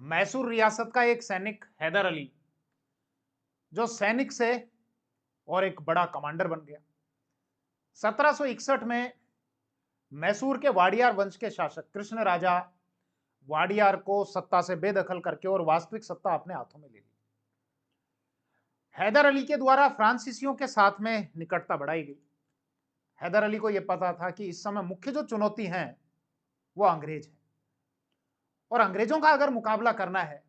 मैसूर रियासत का एक सैनिक हैदर अली, जो सैनिक से और एक बड़ा कमांडर बन गया। 1761 में मैसूर के वाडियार वंश के शासक कृष्ण राजा वाडियार को सत्ता से बेदखल करके और वास्तविक सत्ता अपने हाथों में ले ली। हैदर अली के द्वारा फ्रांसीसियों के साथ में निकटता बढ़ाई गई। हैदर अली को यह पता था कि इस समय मुख्य जो चुनौती है वो अंग्रेज है, और अंग्रेजों का अगर मुकाबला करना है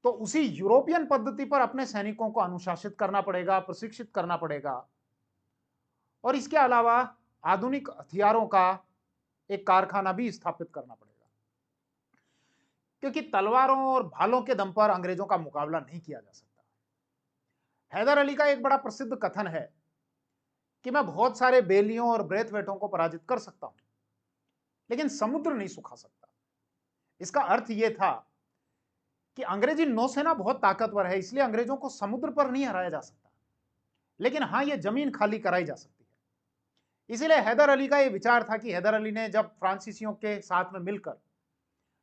तो उसी यूरोपियन पद्धति पर अपने सैनिकों को अनुशासित करना पड़ेगा, प्रशिक्षित करना पड़ेगा, और इसके अलावा आधुनिक हथियारों का एक कारखाना भी स्थापित करना पड़ेगा, क्योंकि तलवारों और भालों के दम पर अंग्रेजों का मुकाबला नहीं किया जा सकता। हैदर अली का एक बड़ा प्रसिद्ध कथन है कि मैं बहुत सारे बेलियों और ब्रेथवेटों को पराजित कर सकता हूं, लेकिन समुद्र नहीं सुखा सकता। इसका अर्थ यह था कि अंग्रेजी नौसेना बहुत ताकतवर है, इसलिए अंग्रेजों को समुद्र पर नहीं हराया जा सकता, लेकिन हां, यह जमीन खाली कराई जा सकती है। इसीलिए हैदर अली का यह विचार था कि हैदर अली ने जब फ्रांसीसियों के साथ में मिलकर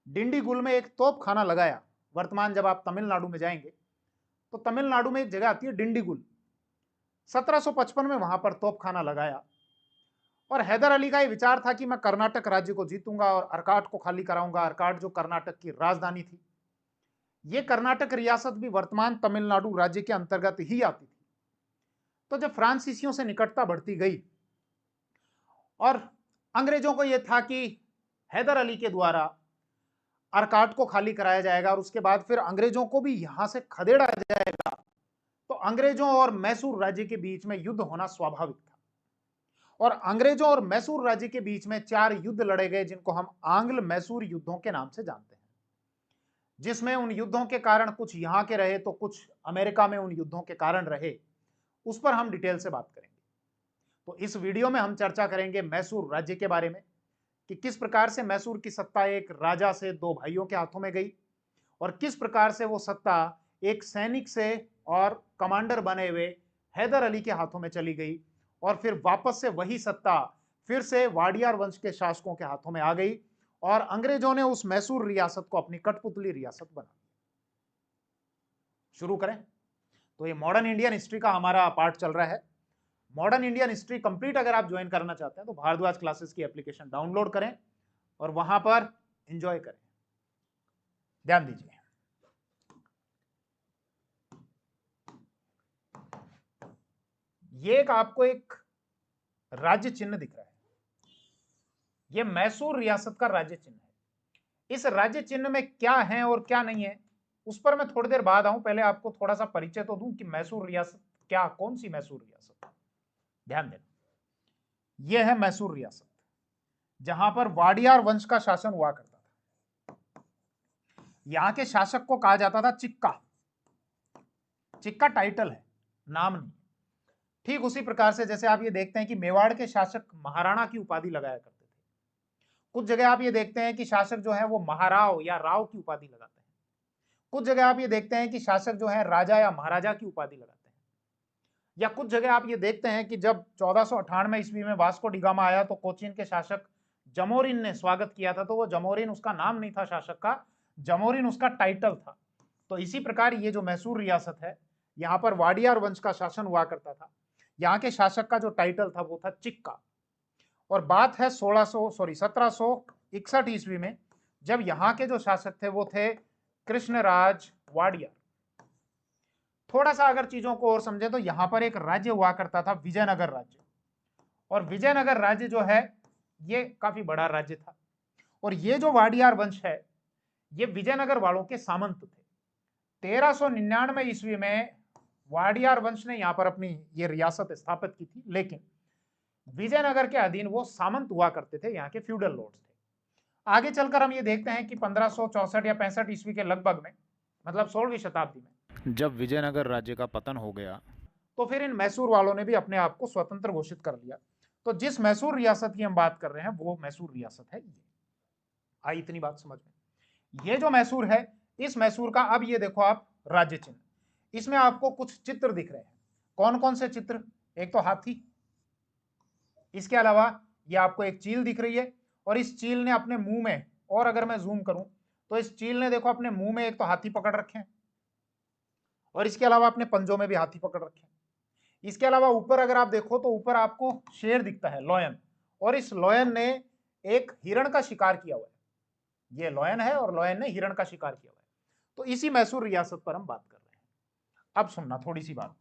डिंडीगुल में एक तोप खाना लगाया। वर्तमान जब आप तमिलनाडु में जाएंगे तो तमिलनाडु में एक जगह आती है डिंडीगुल। 1755 में वहां पर तोप खाना लगाया, और हैदर अली का यह विचार था कि मैं कर्नाटक राज्य को जीतूंगा और अर्काट को खाली कराऊंगा। अर्काट जो कर्नाटक की राजधानी थी, यह कर्नाटक रियासत भी वर्तमान तमिलनाडु राज्य के अंतर्गत ही आती थी। तो जब फ्रांसीसियों से निकटता बढ़ती गई और अंग्रेजों को यह था कि हैदर अली के द्वारा अर्काट को खाली कराया जाएगा और उसके बाद फिर अंग्रेजों को भी यहां से खदेड़ा जाएगा, तो अंग्रेजों और मैसूर राज्य के बीच में युद्ध होना स्वाभाविक था। और अंग्रेजों और मैसूर राज्य के बीच में 4 युद्ध लड़े गए, जिनको हम आंग्ल मैसूर युद्धों के नाम से जानते हैं, जिसमें उन युद्धों के कारण कुछ यहां के रहे तो कुछ अमेरिका में उन युद्धों के कारण रहे। उस पर हम डिटेल से बात करेंगे। तो इस वीडियो में हम चर्चा करेंगे मैसूर राज्य के बारे में कि किस प्रकार से मैसूर की सत्ता एक राजा से 2 भाइयों के हाथों में गई, और किस प्रकार से वो सत्ता एक सैनिक से और कमांडर बने हुए हैदर अली के हाथों में चली गई, और फिर वापस से वही सत्ता फिर से वाडियार वंश के शासकों के हाथों में आ गई, और अंग्रेजों ने उस मैसूर रियासत को अपनी कठपुतली रियासत बना दी। शुरू करें। तो ये मॉडर्न इंडियन हिस्ट्री का हमारा पार्ट चल रहा है। मॉडर्न इंडियन हिस्ट्री कंप्लीट अगर आप ज्वाइन करना चाहते हैं तो भारद्वाज क्लासेस की एप्लीकेशन डाउनलोड करें और वहां पर एंजॉय करें। ध्यान दीजिए, ये आपको एक राज्य चिन्ह दिख रहा है, ये मैसूर रियासत का राज्य चिन्ह है। इस राज्य चिन्ह में क्या है और क्या नहीं है उस पर मैं थोड़ी देर बाद आऊं। पहले आपको थोड़ा सा परिचय तो दूं कि मैसूर रियासत क्या, कौन सी मैसूर रियासत। ध्यान देना, यह है मैसूर रियासत, जहां पर वाडियार वंश का शासन हुआ करता था। यहां के शासक को कहा जाता था चिक्का। चिक्का टाइटल है, नाम नहीं। ठीक उसी प्रकार से जैसे आप ये देखते हैं कि मेवाड़ के शासक महाराणा की उपाधि लगाया करते थे, कुछ जगह आप ये देखते हैं कि शासक जो है वो महाराव या राव की उपाधि लगाते हैं, कुछ जगह आप ये देखते हैं कि शासक जो है राजा या महाराजा की उपाधि लगाते हैं, या कुछ जगह आप ये देखते हैं कि जब 1498 ईस्वी में वास्को डिगामा आया तो कोचीन के शासक जमोरिन ने स्वागत किया था, तो वो जमोरिन उसका नाम नहीं था शासक का, जमोरिन उसका टाइटल था। तो इसी प्रकार ये जो मैसूर रियासत है, यहाँ पर वाडियार वंश का शासन हुआ करता था। यहाँ के शासक का जो टाइटल था वो था चिक्का। और बात है 1761 ईस्वी में, जब यहाँ के जो शासक थे वो थे कृष्णराज वाडियार। थोड़ा सा अगर चीजों को और समझे तो यहाँ पर एक राज्य हुआ करता था विजयनगर राज्य, और विजयनगर राज्य जो है ये काफी बड़ा राज्य था। और ये जो वाडियार वंश है ये विजयनगर वालों के सामंत थे। 1399 ईस्वी में वाडियार वंश ने यहाँ पर अपनी ये रियासत स्थापित की थी, लेकिन विजयनगर के अधीन वो सामंत हुआ करते थे, यहाँ के फ्यूडल लॉर्ड्स थे। आगे चलकर हम ये देखते हैं कि 1564 या 65 ईस्वी के लगभग में, मतलब 16वीं शताब्दी में, जब विजयनगर राज्य का पतन हो गया तो फिर इन मैसूर वालों ने भी अपने आप को स्वतंत्र घोषित कर लिया। तो जिस मैसूर रियासत की हम बात कर रहे हैं वो मैसूर रियासत है। ये आई इतनी बात समझ में। ये जो मैसूर है, इस मैसूर का अब ये देखो आप राज्य चिन्ह, इसमें आपको कुछ चित्र दिख रहे हैं। कौन कौन से चित्र? एक तो हाथी, इसके अलावा ये आपको एक चील दिख रही है, और इस चील ने अपने मुंह में, और अगर मैं जूम करूं तो इस चील ने देखो अपने मुंह में एक तो हाथी पकड़ रखे हैं और इसके अलावा अपने पंजों में भी हाथी पकड़ रखे हैं। इसके अलावा ऊपर अगर आप देखो तो ऊपर आपको शेर दिखता है, लॉयन, और इस लॉयन ने एक हिरण का शिकार किया हुआ है। ये लॉयन है और लॉयन ने हिरण का शिकार किया हुआ है। तो इसी मैसूर रियासत पर हम बात कर रहे हैं। अब सुनना थोड़ी सी बात,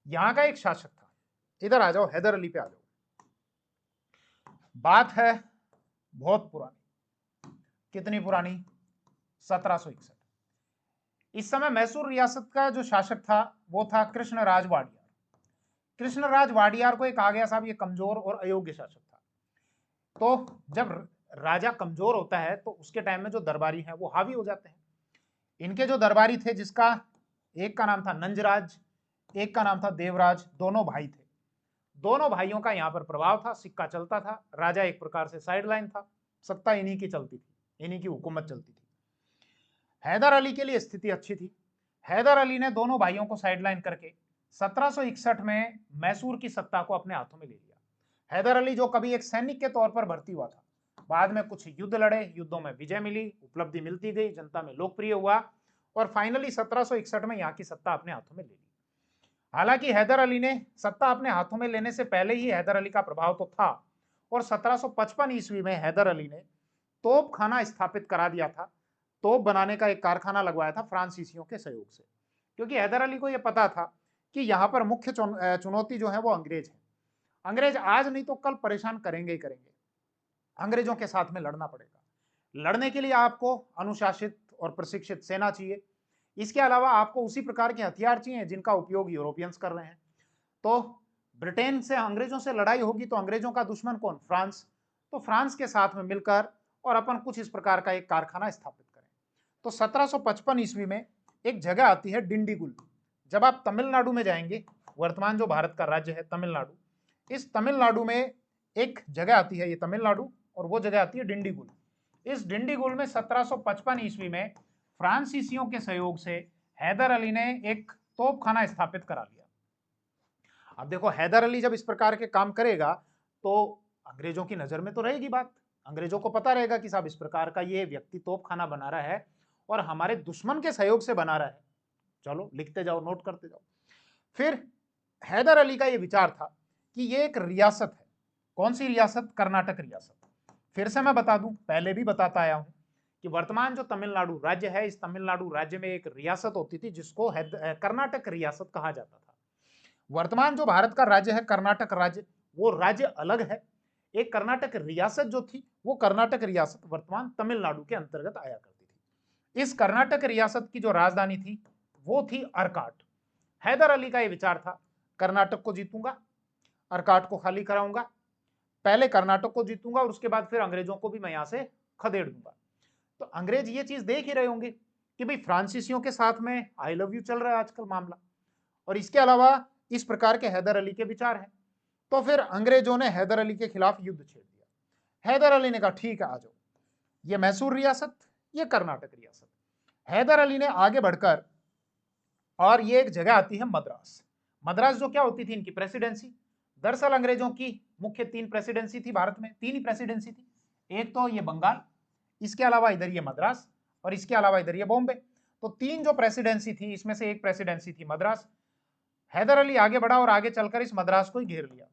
यहां का एक शासक था, इधर आ जाओ, हैदर अली पे आ जाओ। बात है बहुत पुरानी, कितनी पुरानी, 1761। इस समय मैसूर रियासत का जो शासक था वो था कृष्णराज वाडियार। कृष्णराज वाडियार को एक आ गया साहब ये कमजोर और अयोग्य शासक था। तो जब राजा कमजोर होता है तो उसके टाइम में जो दरबारी हैं वो हावी हो जाते हैं। इनके जो दरबारी थे, जिसका एक का नाम था नंजराज, एक का नाम था देवराज, दोनों भाई थे। दोनों भाइयों का यहाँ पर प्रभाव था, सिक्का चलता था, राजा एक प्रकार से साइडलाइन था, सत्ता इन्हीं की चलती थी, इन्हीं की हुकूमत चलती थी। हैदर अली के लिए स्थिति अच्छी थी। हैदर अली ने दोनों भाइयों को साइडलाइन करके 1761 में मैसूर की सत्ता को अपने हाथों में ले लिया। हैदर अली जो कभी एक सैनिक के तौर पर भर्ती हुआ था, बाद में कुछ युद्ध लड़े, युद्धों में विजय मिली, उपलब्धि मिलती गई, जनता में लोकप्रिय हुआ और फाइनली 1761 में यहाँ की सत्ता अपने हाथों में ले ली। हालांकि हैदर अली ने सत्ता अपने हाथों में लेने से पहले ही हैदर अली का प्रभाव तो था और 1755 ईस्वी में हैदर अली ने तोप खाना स्थापित करा दिया था। तोप बनाने का एक कारखाना लगवाया था फ्रांसीसियों के सहयोग से, क्योंकि हैदर अली को यह पता था कि यहाँ पर मुख्य चुनौती जो है वो अंग्रेज है। अंग्रेज आज नहीं तो कल परेशान करेंगे ही करेंगे। अंग्रेजों के साथ में लड़ना पड़ेगा। लड़ने के लिए आपको अनुशासित और प्रशिक्षित सेना चाहिए। इसके अलावा आपको उसी प्रकार के हथियार चाहिए जिनका उपयोग यूरोपियंस कर रहे हैं। तो ब्रिटेन से अंग्रेजों से लड़ाई होगी तो अंग्रेजों का दुश्मन कौन, फ्रांस। तो फ्रांस के साथ में मिलकर और अपन कुछ इस प्रकार का एक कारखाना स्थापित करें। तो 1755 ईस्वी में एक जगह आती है डिंडीगुल। जब आप तमिलनाडु में जाएंगे, वर्तमान जो भारत का राज्य है तमिलनाडु, इस तमिलनाडु में एक जगह आती है, ये तमिलनाडु, और वो जगह आती है डिंडीगुल। इस डिंडीगुल में 1755 ईस्वी में फ्रांसीसियों के सहयोग से हैदर अली ने एक तोपखाना स्थापित करा लिया। अब देखो, हैदर अली जब इस प्रकार के काम करेगा तो अंग्रेजों की नजर में तो रहेगी बात। अंग्रेजों को पता रहेगा कि साहब इस प्रकार का ये व्यक्ति तोपखाना बना रहा है और हमारे दुश्मन के सहयोग से बना रहा है। चलो लिखते जाओ, नोट करते जाओ। फिर हैदर अली का ये विचार था कि ये एक रियासत है। कौन सी रियासत? कर्नाटक रियासत। फिर से मैं बता दूं, पहले भी बताता आया हूं कि वर्तमान जो तमिलनाडु राज्य है, इस तमिलनाडु राज्य में एक रियासत होती थी जिसको कर्नाटक रियासत कहा जाता था। वर्तमान जो भारत का राज्य है कर्नाटक राज्य, वो राज्य अलग है। एक कर्नाटक रियासत जो थी वो कर्नाटक रियासत वर्तमान तमिलनाडु के अंतर्गत आया करती थी। इस कर्नाटक रियासत की जो राजधानी थी वो थी अर्काट। हैदर अली का यह विचार था, कर्नाटक को जीतूंगा, अर्काट को खाली कराऊंगा, पहले कर्नाटक को जीतूंगा और उसके बाद फिर अंग्रेजों को भी मैं यहां से खदेड़ दूंगा। तो अंग्रेज ये चीज देख ही रहे होंगे कि भाई फ्रांसीसियों के साथ में आई लव यू चल रहा है आजकल मामला, और इसके अलावा इस प्रकार के हैदर अली के विचार हैं। तो फिर अंग्रेजों ने हैदर अली के खिलाफ युद्ध छेड़ दिया। हैदर अली ने कहा ठीक है आ जाओ, ये मैसूर रियासत, ये कर्नाटक रियासत। हैदर अली ने आगे बढ़कर, और ये एक जगह आती है मद्रास। मद्रास जो क्या होती थी, इनकी प्रेसिडेंसी। दरअसल अंग्रेजों की मुख्य 3 प्रेसिडेंसी थी भारत में, 3 ही प्रेसिडेंसी थी। एक तो ये बंगाल, इसके अलावा इधर ये मद्रास, और इसके अलावा इधर ये बॉम्बे। तो 3 जो प्रेसिडेंसी थी इसमें से एक प्रेसिडेंसी थी मद्रास। हैदर अली आगे बढ़ा और आगे चलकर इस मद्रास को ही घेर लिया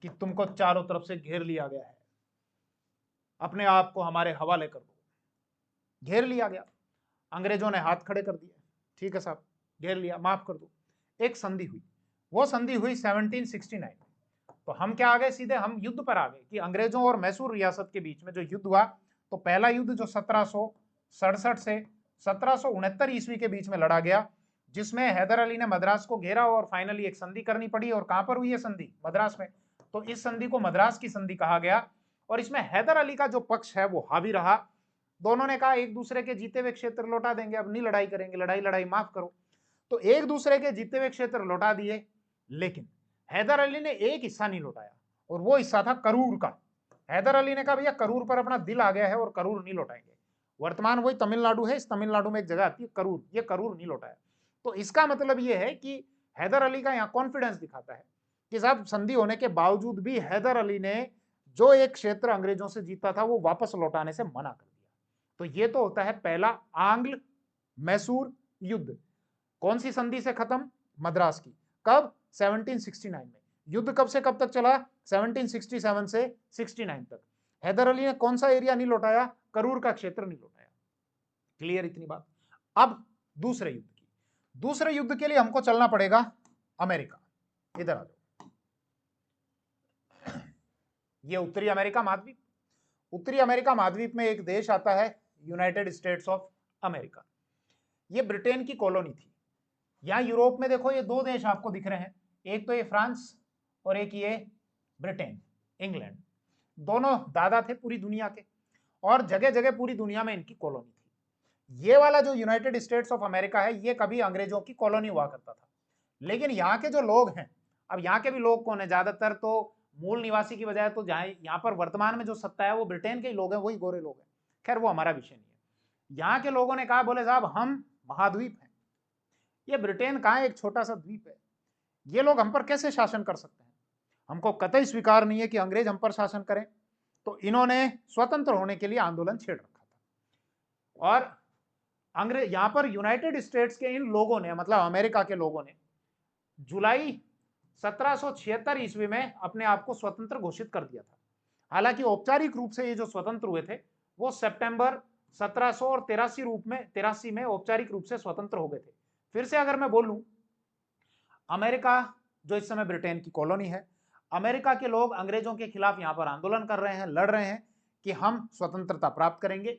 कि तुमको चारों तरफ से घेर लिया गया है, अपने आप को हमारे हवाले कर दो। घेर लिया गया, अंग्रेजों ने हाथ खड़े कर दिए, ठीक है साहब घेर लिया, माफ कर दो। एक संधि हुई, वो संधि हुई 1769। तो हम क्या आ गए, सीधे हम युद्ध पर आ गए कि अंग्रेजों और मैसूर रियासत के बीच में जो युद्ध हुआ, तो पहला युद्ध जो 1767 से 1769 ईस्वी के बीच में लड़ा गया, जिसमें हैदर अली ने मद्रास को घेरा और फाइनली एक संधि करनी पड़ी। और कहां पर हुई है संधि? मद्रास में। तो इस संधि को मद्रास की संधि कहा गया और इसमें हैदर अली का जो पक्ष है वो हावी रहा। दोनों ने कहा एक दूसरे के जीते हुए क्षेत्र लौटा देंगे, अब नहीं लड़ाई करेंगे, लड़ाई माफ करो। तो एक दूसरे के जीते हुए क्षेत्र लौटा दिए, लेकिन हैदर अली ने एक हिस्सा नहीं लौटाया और वो हिस्सा था करूर का। हैदर अली ने कहा भैया करूर पर अपना दिल आ गया है और करूर नहीं लौटाएंगे। वर्तमान वही तमिलनाडु है, इस तमिलनाडु में एक जगह आती है करूर, ये करूर नहीं लौटाया। तो इसका मतलब ये है कि हैदर अली का यहाँ कॉन्फिडेंस दिखाता है कि साहब संधि होने के बावजूद भी हैदर अली ने जो एक क्षेत्र अंग्रेजों से जीता था वो वापस लौटाने से मना कर दिया। तो ये तो होता है पहला आंग्ल मैसूर युद्ध। कौन सी संधि से खत्म? मद्रास की। कब? 1769 में। युद्ध कब से कब तक चला? 1767 से 69 तक। हैदर अली ने कौन सा एरिया नहीं लौटाया? करूर का क्षेत्र नहीं लौटाया। क्लियर इतनी बात। अब दूसरे युद्ध की, दूसरे युद्ध के लिए हमको चलना पड़ेगा अमेरिका। इधर आ जाओ, ये उत्तरी अमेरिका महाद्वीप। उत्तरी अमेरिका महाद्वीप में एक देश आता है यूनाइटेड स्टेट्स ऑफ अमेरिका। ये ब्रिटेन की कॉलोनी थी। यहां यूरोप में देखो ये दो देश आपको दिख रहे हैं, एक तो ये फ्रांस और एक ये ब्रिटेन, इंग्लैंड। दोनों दादा थे पूरी दुनिया के और जगह जगह पूरी दुनिया में इनकी कॉलोनी थी। ये वाला जो यूनाइटेड स्टेट्स ऑफ अमेरिका है ये कभी अंग्रेजों की कॉलोनी हुआ करता था। लेकिन यहाँ के जो लोग हैं, अब यहाँ के भी लोग कौन है? ज्यादातर तो मूल निवासी की बजाय तो जहाँ यहाँ पर वर्तमान में जो सत्ता है वो ब्रिटेन के ही लोग हैं, वही गोरे लोग हैं। खैर वो हमारा विषय नहीं है। यहाँ के लोगों ने कहा, बोले साहब हम महाद्वीप हैं, ये ब्रिटेन कहाँ है? एक छोटा सा द्वीप है, ये लोग हम पर कैसे शासन कर सकते हैं? हमको कतई स्वीकार नहीं है कि अंग्रेज हम पर शासन करें। तो इन्होंने स्वतंत्र होने के लिए आंदोलन छेड़ रखा था। और अंग्रेज यहां पर यूनाइटेड स्टेट्स के इन लोगों ने, मतलब अमेरिका के लोगों ने, जुलाई 1776 ईस्वी में अपने आप को स्वतंत्र घोषित कर दिया था। हालांकि औपचारिक रूप से ये जो स्वतंत्र हुए थे वो सितंबर 1783 में औपचारिक रूप से स्वतंत्र हो गए थे। फिर से अगर मैं बोलूं, अमेरिका जो इस समय ब्रिटेन की कॉलोनी है, अमेरिका के लोग अंग्रेजों के खिलाफ यहां पर आंदोलन कर रहे हैं, लड़ रहे हैं कि हम स्वतंत्रता प्राप्त करेंगे।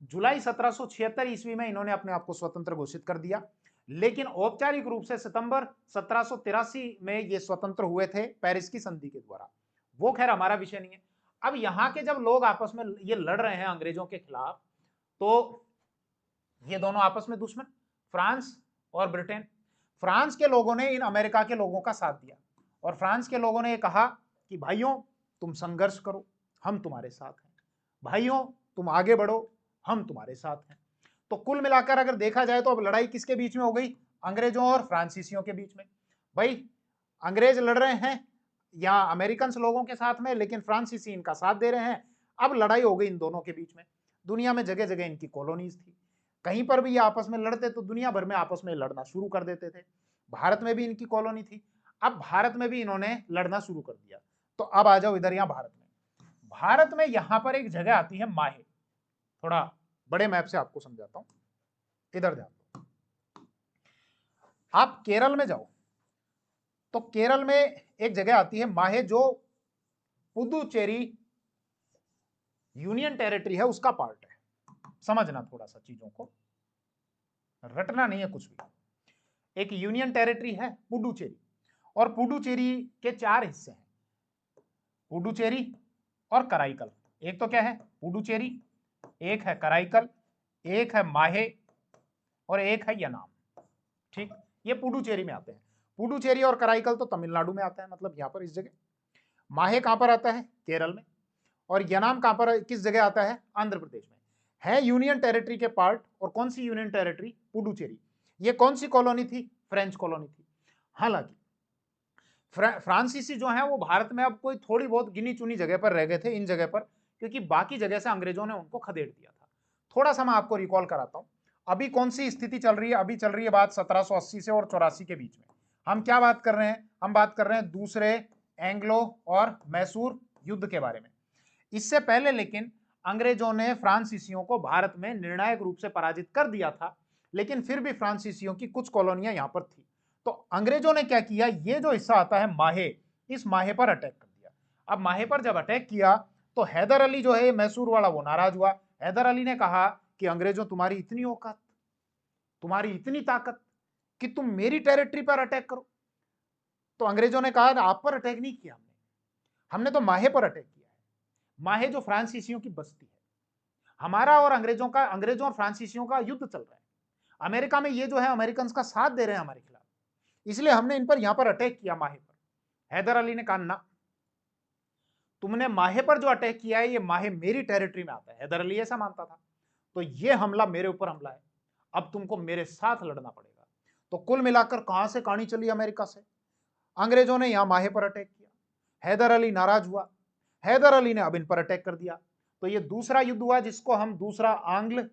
जुलाई 1776 ईस्वी में इन्होंने अपने आप को स्वतंत्र घोषित कर दिया। लेकिन औपचारिक रूप से सितंबर 1783 में ये स्वतंत्र हुए थे पेरिस की संधि के द्वारा। वो खैर हमारा विषय नहीं है। अब यहाँ के जब लोग आपस में ये लड़ रहे हैं अंग्रेजों के खिलाफ, तो ये दोनों आपस में दुश्मन, फ्रांस और ब्रिटेन। फ्रांस के लोगों ने इन अमेरिका के लोगों का साथ दिया और फ्रांस के लोगों ने कहा कि भाइयों तुम संघर्ष करो, हम तुम्हारे साथ हैं, भाइयों तुम आगे बढ़ो, हम तुम्हारे साथ हैं। तो कुल मिलाकर अगर देखा जाए तो अब लड़ाई किसके बीच में हो गई? अंग्रेजों और फ्रांसीसियों के बीच में। भाई अंग्रेज लड़ रहे हैं या अमेरिकन लोगों के साथ में, लेकिन फ्रांसीसी इनका साथ दे रहे हैं। अब लड़ाई हो गई इन दोनों के बीच में। दुनिया में जगह जगह इनकी कॉलोनीज थी, कहीं पर भी ये आपस में लड़ते तो दुनिया भर में आपस में लड़ना शुरू कर देते थे। भारत में भी इनकी कॉलोनी थी, अब भारत में भी इन्होंने लड़ना शुरू कर दिया। तो अब आ जाओ इधर, यहाँ भारत में। भारत में यहां पर एक जगह आती है माहे। थोड़ा बड़े मैप से आपको समझाता हूं, इधर ध्यान दो। आप केरल में जाओ तो केरल में एक जगह आती है माहे, जो पुदुचेरी यूनियन टेरिटरी है उसका पार्ट है। समझना थोड़ा सा चीजों को, रटना नहीं है कुछ भी। एक यूनियन टेरिटरी है पुडुचेरी, और पुडुचेरी के चार हिस्से हैं, पुडुचेरी और कराईकल। एक तो क्या है? पुडुचेरी, एक है कराईकल, एक है माहे और एक है यनाम। ठीक, ये पुडुचेरी में आते हैं। पुडुचेरी और कराईकल तो तमिलनाडु में आता है, मतलब यहां पर इस जगह। माहे कहां पर आता है? केरल में। और यनाम कहां पर, किस जगह आता है? आंध्र प्रदेश में। है यूनियन टेरिटरी के पार्ट। और कौन सी यूनियन टेरिटरी? पुडुचेरी। ये कौन सी कॉलोनी थी? फ्रेंच कॉलोनी थी। हालांकि फ्रांसीसी जो है वो भारत में अब कोई थोड़ी बहुत गिनी चुनी जगह पर रह गए थे, इन जगह पर, क्योंकि बाकी जगह से अंग्रेजों ने उनको खदेड़ दिया था। थोड़ा सा मैं आपको रिकॉल कराता हूं, अभी कौन सी स्थिति चल रही है? अभी चल रही है बात 1780 से और 84 के बीच में। हम क्या बात कर रहे हैं? हम बात कर रहे हैं दूसरे एंग्लो और मैसूर युद्ध के बारे में। इससे पहले लेकिन अंग्रेजों ने फ्रांसीसियों को भारत में निर्णायक रूप से पराजित कर दिया था, लेकिन फिर भी फ्रांसीसियों की कुछ कॉलोनियां यहां पर थी। तो अंग्रेजों ने क्या किया? ये जो हिस्सा आता है माहे, इस माहे पर अटैक कर दिया। अब माहे पर जब अटैक किया तो हैदर अली जो है मैसूर वाला, वो नाराज हुआ। हैदर अली ने कहा कि अंग्रेजों तुम्हारी इतनी औकात, तुम्हारी इतनी ताकत कि तुम मेरी टेरिटरी पर अटैक करो। तो अंग्रेजों ने कहा आप पर अटैक नहीं किया हमने, हमने तो माहे पर अटैक किया है। माहे जो फ्रांसीसियों की बस्ती है। हमारा और अंग्रेजों और फ्रांसीसियों का युद्ध चल रहा है। अमेरिका में ये जो है अमेरिकन का साथ दे रहे हैं हमारे खिलाफ, इसलिए हमने इन पर यहां पर अटैक किया माहे पर। हैदर अली ने कहा ना, तुमने माहे पर जो अटैक किया है ये माहे मेरी टेरिटरी में आता है। हैदर अली ऐसा मानता था। तो ये हमला मेरे ऊपर हमला है, अब तुमको मेरे साथ लड़ना पड़ेगा। तो कुल मिलाकर कहां से कहानी चली? अमेरिका से। अंग्रेजों ने यहां माहे पर अटैक किया, हैदर अली नाराज हुआ, हैदर अली ने अब इन पर अटैक कर दिया। तो ये दूसरा युद्ध हुआ जिसको हम दूसरा आंग्ल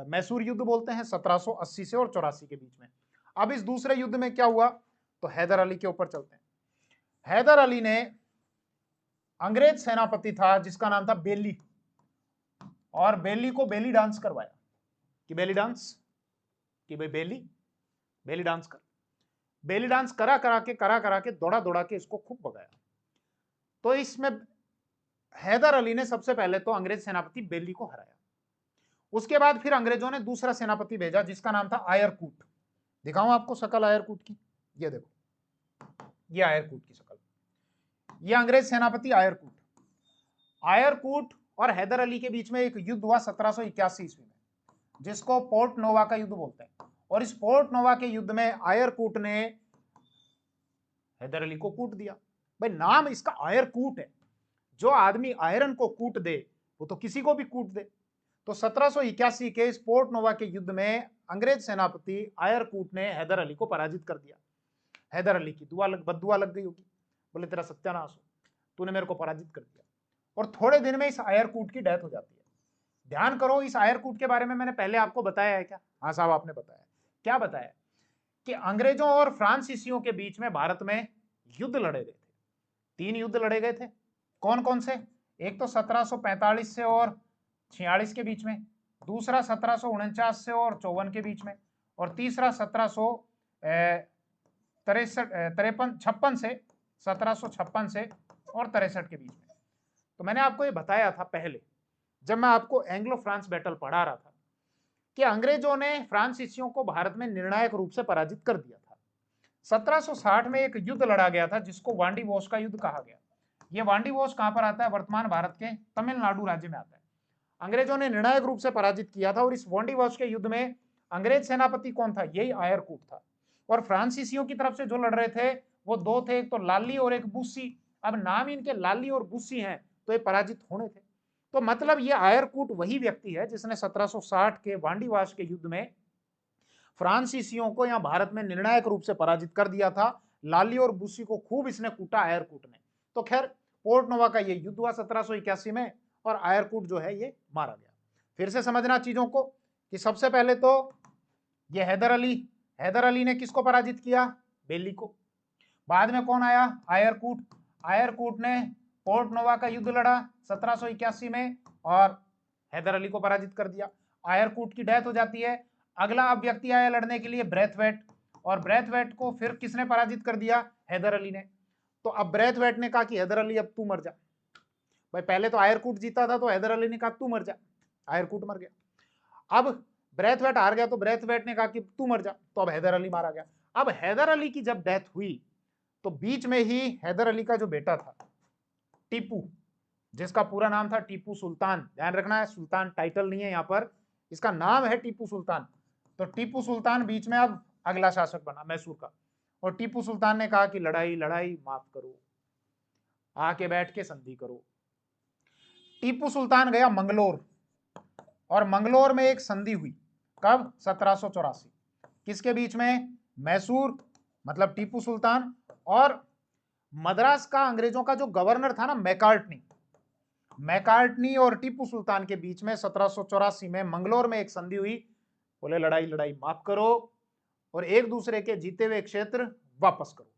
मैसूर युद्ध बोलते हैं, 1780 से और 84 के बीच में। अब इस दूसरे युद्ध में क्या हुआ, तो हैदर अली के ऊपर चलते हैं। हैदर अली ने अंग्रेज सेनापति था जिसका नाम था बेली, और बेली को बेली डांस करवाया कि बेली डांस, कि भाई बेली बेली डांस कर। बेली डांस करा करा के दौड़ा दौड़ा के इसको खूब भगाया। तो इसमें हैदर अली ने सबसे पहले तो अंग्रेज सेनापति बेली को हराया। उसके बाद फिर अंग्रेजों ने दूसरा सेनापति भेजा जिसका नाम था आयरकूट। दिखाऊं आपको शकल आयरकूट की, ये देखो, ये आयरकूट की शकल, ये अंग्रेज सेनापति आयरकूट। आयरकूट और हैदर अली के बीच में एक युद्ध हुआ 1781 ईस्वी में, जिसको पोर्ट नोवा का युद्ध बोलते हैं। और इस पोर्ट नोवा के युद्ध में आयरकूट ने हैदर अली को कूट दिया। भाई नाम इसका आयरकूट है, जो आदमी आयरन को कूट दे वो तो किसी को भी कूट दे। तो 1781 के इस पोर्ट नोवा के युद्ध में अंग्रेज सेनापति आयरकूट ने हैदर अली को पराजित कर दिया। हैदर अली की बद्दुआ लग गई होगी, बोले तेरा सत्यानाश हो, तूने मेरे को पराजित कर दिया। और थोड़े दिन में इस आयरकूट की डेथ हो जाती है। ध्यान करो, इस आयरकूट के बारे में मैंने पहले आपको बताया है क्या? हाँ साहब, आपने बताया। क्या बताया? कि अंग्रेजों और फ्रांसीसियों के बीच में भारत में युद्ध लड़े गए थे। 3 युद्ध लड़े गए थे। कौन कौन से? एक तो 1745 से और 46 के बीच में, दूसरा 1749 से और 54 के बीच में, और तीसरा 1756 से 1756 और 63 के बीच में। तो मैंने आपको ये बताया था पहले जब मैं आपको एंग्लो फ्रांस बैटल पढ़ा रहा था कि अंग्रेजों ने फ्रांसीसियों को भारत में निर्णायक रूप से पराजित कर दिया था। 1760 में एक युद्ध लड़ा गया था जिसको वांडीवोस का युद्ध कहा गया। यह वांडीवोस कहां पर आता है? वर्तमान भारत के तमिलनाडु राज्य में आता है। अंग्रेजों ने निर्णायक रूप से पराजित किया था। और इस वांडीवोस के युद्ध में अंग्रेज सेनापति कौन था? यही आयरकूट था। और फ्रांसीसियों की तरफ से जो लड़ रहे थे वो 2 थे, एक तो लाली और एक बुस्सी। अब नाम इनके लाली और बुस्सी हैं, तो ये पराजित होने थे। तो मतलब ये आयरकूट वही व्यक्ति है जिसने 1760 के वांडीवास के युद्ध में फ्रांसीसियों को यहां भारत में निर्णायक रूप से पराजित कर दिया था। लाली और बुस्सी को खूब इसने कूटा आयरकूट ने। तो खैर, पोर्ट नोवा का ये युद्ध हुआ 1781 में और आयरकूट जो है ये मारा गया। फिर से समझना चीजों को कि सबसे पहले तो ये हैदर अली ने किसको पराजित किया? बेली को। बाद में कौन आया? आयरकूट। आयरकूट ने पोर्ट नोवा का युद्ध लड़ा 1781 में और हैदर अली को पराजित कर दिया। आयरकूट की डेथ हो जाती है। अगला अब व्यक्ति आया लड़ने के लिए, ब्रेथवेट। और ब्रेथवेट को फिर किसने पराजित कर दिया? हैदर अली ने। तो अब ब्रेथवेट ने कहा कि हैदर अली अब तू मर जा। भाई पहले तो आयरकूट जीता था, तो हैदर अली ने कहा तू मर जा, आयरकूट मर गया। अब ब्रेथवेट हार गया तो ब्रेथवेट ने कहा कि तू मर जा, तो अब हैदर अली मारा गया। अब हैदर अली की जब डेथ हुई तो बीच में ही हैदर अली का जो बेटा था टीपू, जिसका पूरा नाम था टीपू सुल्तान, ध्यान रखना है, सुल्तान टाइटल नहीं है यहां पर, इसका नाम है टीपू सुल्तान। तो टीपू सुल्तान बीच में अब अगला शासक बना मैसूर का। और टीपू सुल्तान ने कहा कि लड़ाई लड़ाई माफ करो, आके बैठ के संधि करो। टीपू सुल्तान गया मंगलोर, और मंगलोर में एक संधि हुई। कब? 1784। किसके बीच में? मैसूर मतलब टीपू सुल्तान और मद्रास का अंग्रेजों का जो गवर्नर था ना, मैकार्टनी और टीपू सुल्तान के बीच में 1784 में मंगलोर में एक संधि हुई। बोले लड़ाई लड़ाई माफ करो और एक दूसरे के जीते हुए क्षेत्र वापस करो।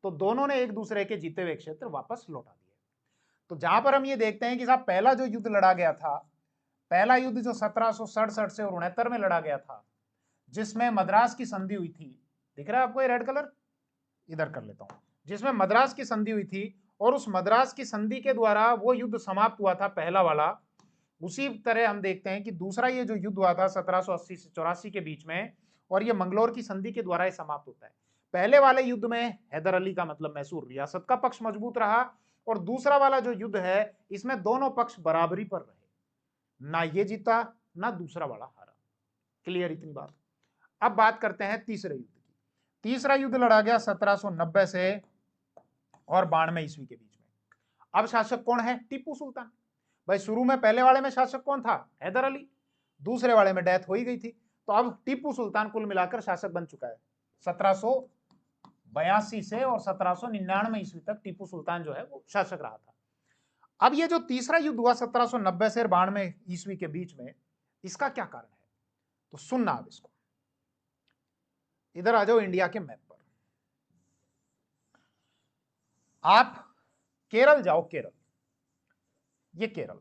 तो दोनों ने एक दूसरे के जीते हुए क्षेत्र वापस लौटा दिए। तो जहां पर हम ये देखते हैं कि साहब पहला जो युद्ध लड़ा गया था, पहला युद्ध जो 1767 से और 69 में लड़ा गया था, जिसमें मद्रास की संधि हुई थी, दिख रहा है आपको ये रेड कलर? इधर कर लेता हूं, जिसमें मद्रास की संधि हुई थी। और उस मद्रास की संधि के द्वारा वो युद्ध समाप्त हुआ था, पहला वाला। उसी तरह हम देखते हैं कि दूसरा ये जो युद्ध हुआ था 1780 से 84 के बीच में, और ये मंगलोर की संधि के द्वारा ये समाप्त होता है। पहले वाले युद्ध में हैदर अली का मतलब मैसूर रियासत का पक्ष मजबूत रहा, और दूसरा वाला जो युद्ध है इसमें दोनों पक्ष बराबरी पर रहे, ना ये जीता ना दूसरा वाला हारा। क्लियर इतनी बात? अब बात करते हैं तीसरे युद्ध की। तीसरा युद्ध लड़ा गया 1790 से और 92 ईस्वी के बीच में। अब शासक कौन है? टीपू सुल्तान। भाई शुरू में पहले वाले में शासक कौन था? हैदर अली। दूसरे वाले में डेथ हो ही गई थी, तो अब टीपू सुल्तान कुल मिलाकर शासक बन चुका है। 1782 से और 1799 ईस्वी तक टीपू सुल्तान जो है वो शासक रहा था। अब ये जो तीसरा युद्ध हुआ 1790 से 92 ईस्वी के बीच में, इसका क्या कारण है? तो सुनना आप इसको। इधर आ जाओ इंडिया के मैप पर। आप केरल जाओ, केरल, ये केरल,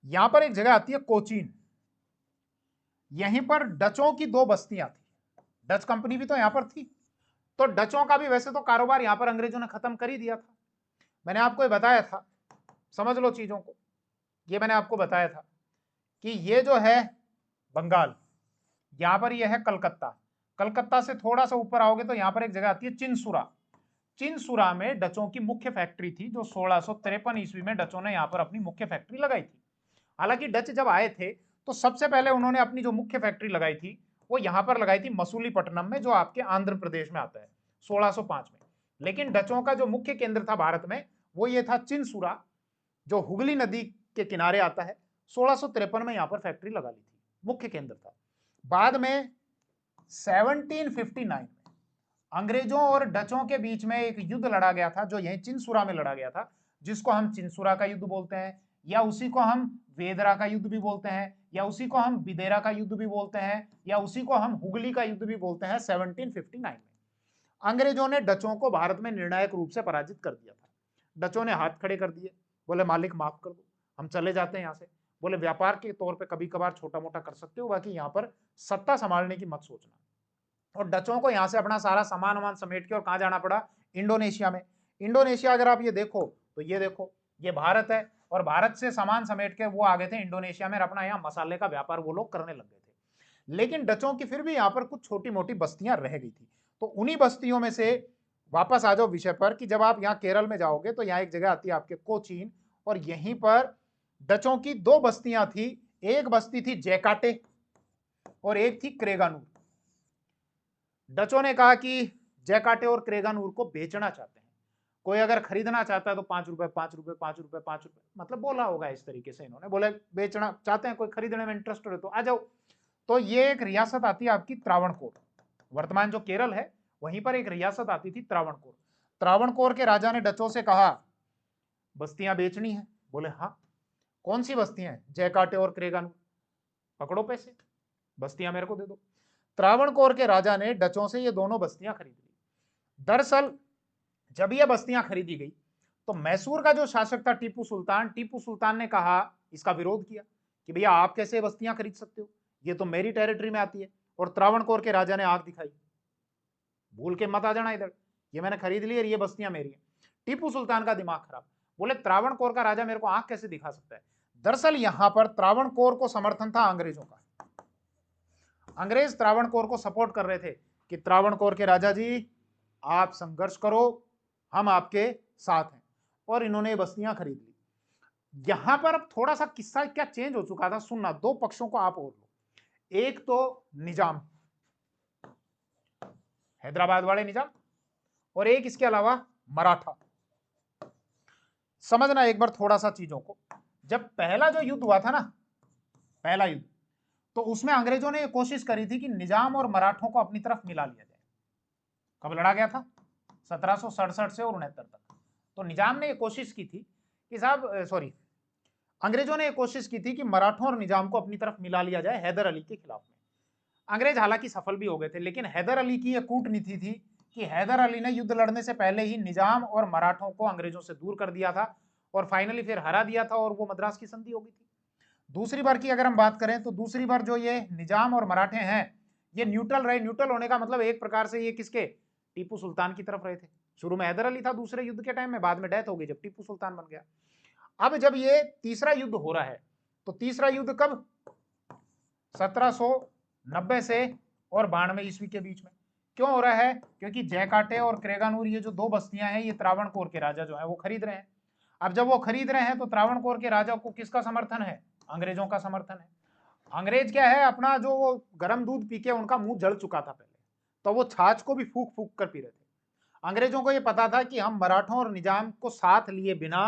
यहां पर एक जगह आती है कोचीन। यहीं पर डचों की 2 बस्तियां थी। डच कंपनी भी तो यहां पर थी। तो डचों का भी वैसे तो कारोबार यहां पर अंग्रेजों ने खत्म कर ही दिया था। मैंने आपको ये बताया था, समझ लो चीजों को। ये मैंने आपको बताया था कि ये जो है बंगाल, यहां पर ये है कलकत्ता। कलकत्ता से थोड़ा सा ऊपर आओगे तो यहां पर एक जगह आती है चिनसुरा। चिनसुरा में डचों की मुख्य फैक्ट्री थी, जो 1653 ईस्वी में डचों ने यहां पर अपनी मुख्य फैक्ट्री लगाई थी। हालांकि डच जब आए थे तो सबसे पहले उन्होंने अपनी जो मुख्य फैक्ट्री लगाई थी वो यहां पर लगाई थी मसूलीपट्टनम में, जो आपके आंध्र प्रदेश में आता है, 1605 में। लेकिन डचों का जो मुख्य केंद्र था भारत में वो ये था चिनसुरा, जो हुगली नदी के किनारे आता है। 1653 में यहां पर फैक्ट्री लगा ली थी, मुख्य केंद्र था। बाद में 1759 में अंग्रेजों और डचों के बीच में एक युद्ध लड़ा गया था, जो यहीं चिनसुरा में लड़ा गया था, जिसको हम चिनसुरा का युद्ध बोलते हैं, या उसी को हम वेदरा का युद्ध भी बोलते हैं, या उसी को हम बिदेरा का युद्ध भी बोलते हैं, या उसी को हम हुगली का युद्ध भी बोलते हैं। 1759 में अंग्रेजों ने डचों को भारत में निर्णायक रूप से पराजित कर दिया था। डचों ने हाथ खड़े कर दिए, बोले मालिक माफ कर दो, हम चले जाते हैं यहाँ से। बोले व्यापार के तौर पे कभी कभार छोटा मोटा कर सकते हो, बाकी यहाँ पर सत्ता संभालने की मत सोचना। और डचों को यहाँ से अपना सारा सामान वामान समेट के और कहाँ जाना पड़ा? इंडोनेशिया में। इंडोनेशिया अगर आप ये देखो तो ये देखो, ये भारत है, और भारत से सामान समेट के वो आ गए थे इंडोनेशिया में, अपना यहाँ मसाले का व्यापार वो लोग करने लग गए थे। लेकिन डचों की फिर भी यहाँ पर कुछ छोटी मोटी बस्तियां रह गई थी। तो उन्हीं बस्तियों में से वापस आ जाओ विषय पर, कि जब आप यहाँ केरल में जाओगे तो यहाँ एक जगह आती है आपके कोचीन, और यहीं पर डचों की 2 बस्तियां थी। एक बस्ती थी जैकाटे और एक थी क्रेगानूर। डचों ने कहा कि जैकाटे और क्रेगानूर को बेचना चाहते हैं, कोई अगर खरीदना चाहता है तो 5 रुपए 5 रुपए 5 रुपए 5 रुपए, मतलब बोला होगा इस तरीके से इन्होंने। बोले बेचना चाहते हैं, कोई खरीदने में इंटरेस्टेड है तो आ जाओ। तो ये एक रियासत आती है आपकी त्रावणकोर, वर्तमान जो केरल है वहीं पर एक रियासत आती थी त्रावणकोर। त्रावणकोर के राजा ने डचों से कहा बस्तियां बेचनी है। बोले हाँ। कौन सी बस्तियां? जैकाटे और क्रेगानूर। पकड़ो पैसे, बस्तियां मेरे को दे दो। त्रावणकोर के राजा ने डचों से ये दोनों बस्तियां खरीद ली। दरअसल जब ये बस्तियां खरीदी गई तो मैसूर का जो शासक था टीपू सुल्तान ने कहा, इसका विरोध किया कि भैया आप कैसे बस्तियां खरीद सकते हो, ये तो मेरी टेरिटरी में आती है। और त्रावणकोर के राजा ने आंख दिखाई, भूल के मत आ जाना इधर, ये मैंने खरीद ली और ये बस्तियां मेरी हैं। टीपू सुल्तान का दिमाग खराब, बोले त्रावणकोर का राजा मेरे को आंख कैसे दिखा सकता है। दरअसल यहां पर त्रावणकोर को समर्थन था अंग्रेजों का। अंग्रेज त्रावणकोर को सपोर्ट कर रहे थे कि त्रावणकोर के राजा जी आप संघर्ष करो, हम आपके साथ हैं। और इन्होंने बस्तियां खरीद ली। यहां पर अब थोड़ा सा किस्सा क्या चेंज हो चुका था, सुनना, 2 पक्षों को आप और लो। एक तो निजाम, हैदराबाद वाले निजाम, और एक इसके अलावा मराठा। समझना एक बार थोड़ा सा चीजों को। जब पहला जो युद्ध हुआ था ना, पहला युद्ध, तो उसमें अंग्रेजों ने कोशिश करी थी कि निजाम और मराठों को अपनी तरफ मिला लिया जाए। कब लड़ा गया था? 1767 से और 69 तक। तो निजाम ने यह कोशिश की थी कि अंग्रेजों ने यह कोशिश की थी कि मराठों और निजाम को अपनी तरफ मिला लिया जाए हैदर अली के खिलाफ में। अंग्रेज हालांकि सफल भी हो गए थे, लेकिन हैदर अली की यह कूटनीति थी कि हैदर अली ने युद्ध लड़ने से पहले ही निजाम और मराठों को अंग्रेजों से दूर कर दिया था, और फाइनली फिर हरा दिया था, और वो मद्रास की संधि हो गई थी। दूसरी बार की अगर हम बात करें तो दूसरी बार जो ये निजाम और मराठे हैं ये न्यूट्रल रहे। न्यूट्रल होने का मतलब एक प्रकार से ये किसके? टीपू सुल्तान की तरफ रहे थे। शुरू में हैदर अली था दूसरे युद्ध के टाइम में, बाद में डेथ हो गई जब टीपू सुल्तान बन गया। अब जब ये तीसरा युद्ध हो रहा है तो तीसरा युद्ध कब? 1790 से और 92 ईस्वी के बीच में। क्यों हो रहा है? क्योंकि जैकाटे और क्रेगानूर, ये जो 2 बस्तियां हैं, ये त्रावणकोर के राजा जो है वो खरीद रहे हैं। अब जब वो खरीद रहे हैं तो त्रावणकोर के राजा को किसका समर्थन है? अंग्रेजों का समर्थन है। अंग्रेज क्या है, अपना जो वो गर्म दूध पी के उनका मुंह जल चुका था पहले, तो वो छाछ को भी फूक फूक कर पी रहे थे। अंग्रेजों को ये पता था कि हम मराठों और निजाम को साथ लिए बिना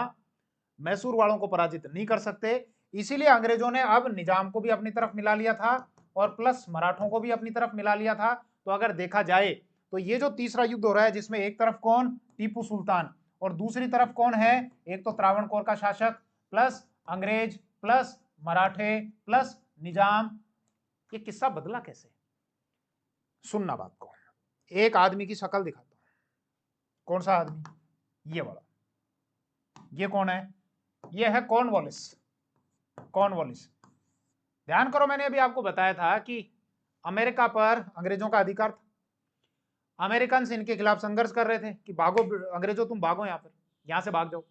मैसूर वालों को पराजित नहीं कर सकते, इसीलिए अंग्रेजों ने अब निजाम को भी अपनी तरफ मिला लिया था और प्लस मराठों को भी अपनी तरफ मिला लिया था। तो अगर देखा जाए तो ये जो तीसरा युद्ध हो रहा है, जिसमें एक तरफ कौन? टीपू सुल्तान, और दूसरी तरफ कौन है? एक तो त्रावणकोर का शासक प्लस अंग्रेज प्लस मराठे प्लस निजाम। ये किस्सा बदला कैसे? सुनना बात को। एक आदमी की शक्ल दिखाता हूं। कौन सा आदमी? ये वाला। ये कौन है? ये है कॉर्नवालिस। कॉर्नवालिस। ध्यान करो, मैंने अभी आपको बताया था कि अमेरिका पर अंग्रेजों का अधिकार था। अमेरिकन इनके खिलाफ संघर्ष कर रहे थे कि भागो अंग्रेजों, तुम भागो, यहां से भाग जाओ।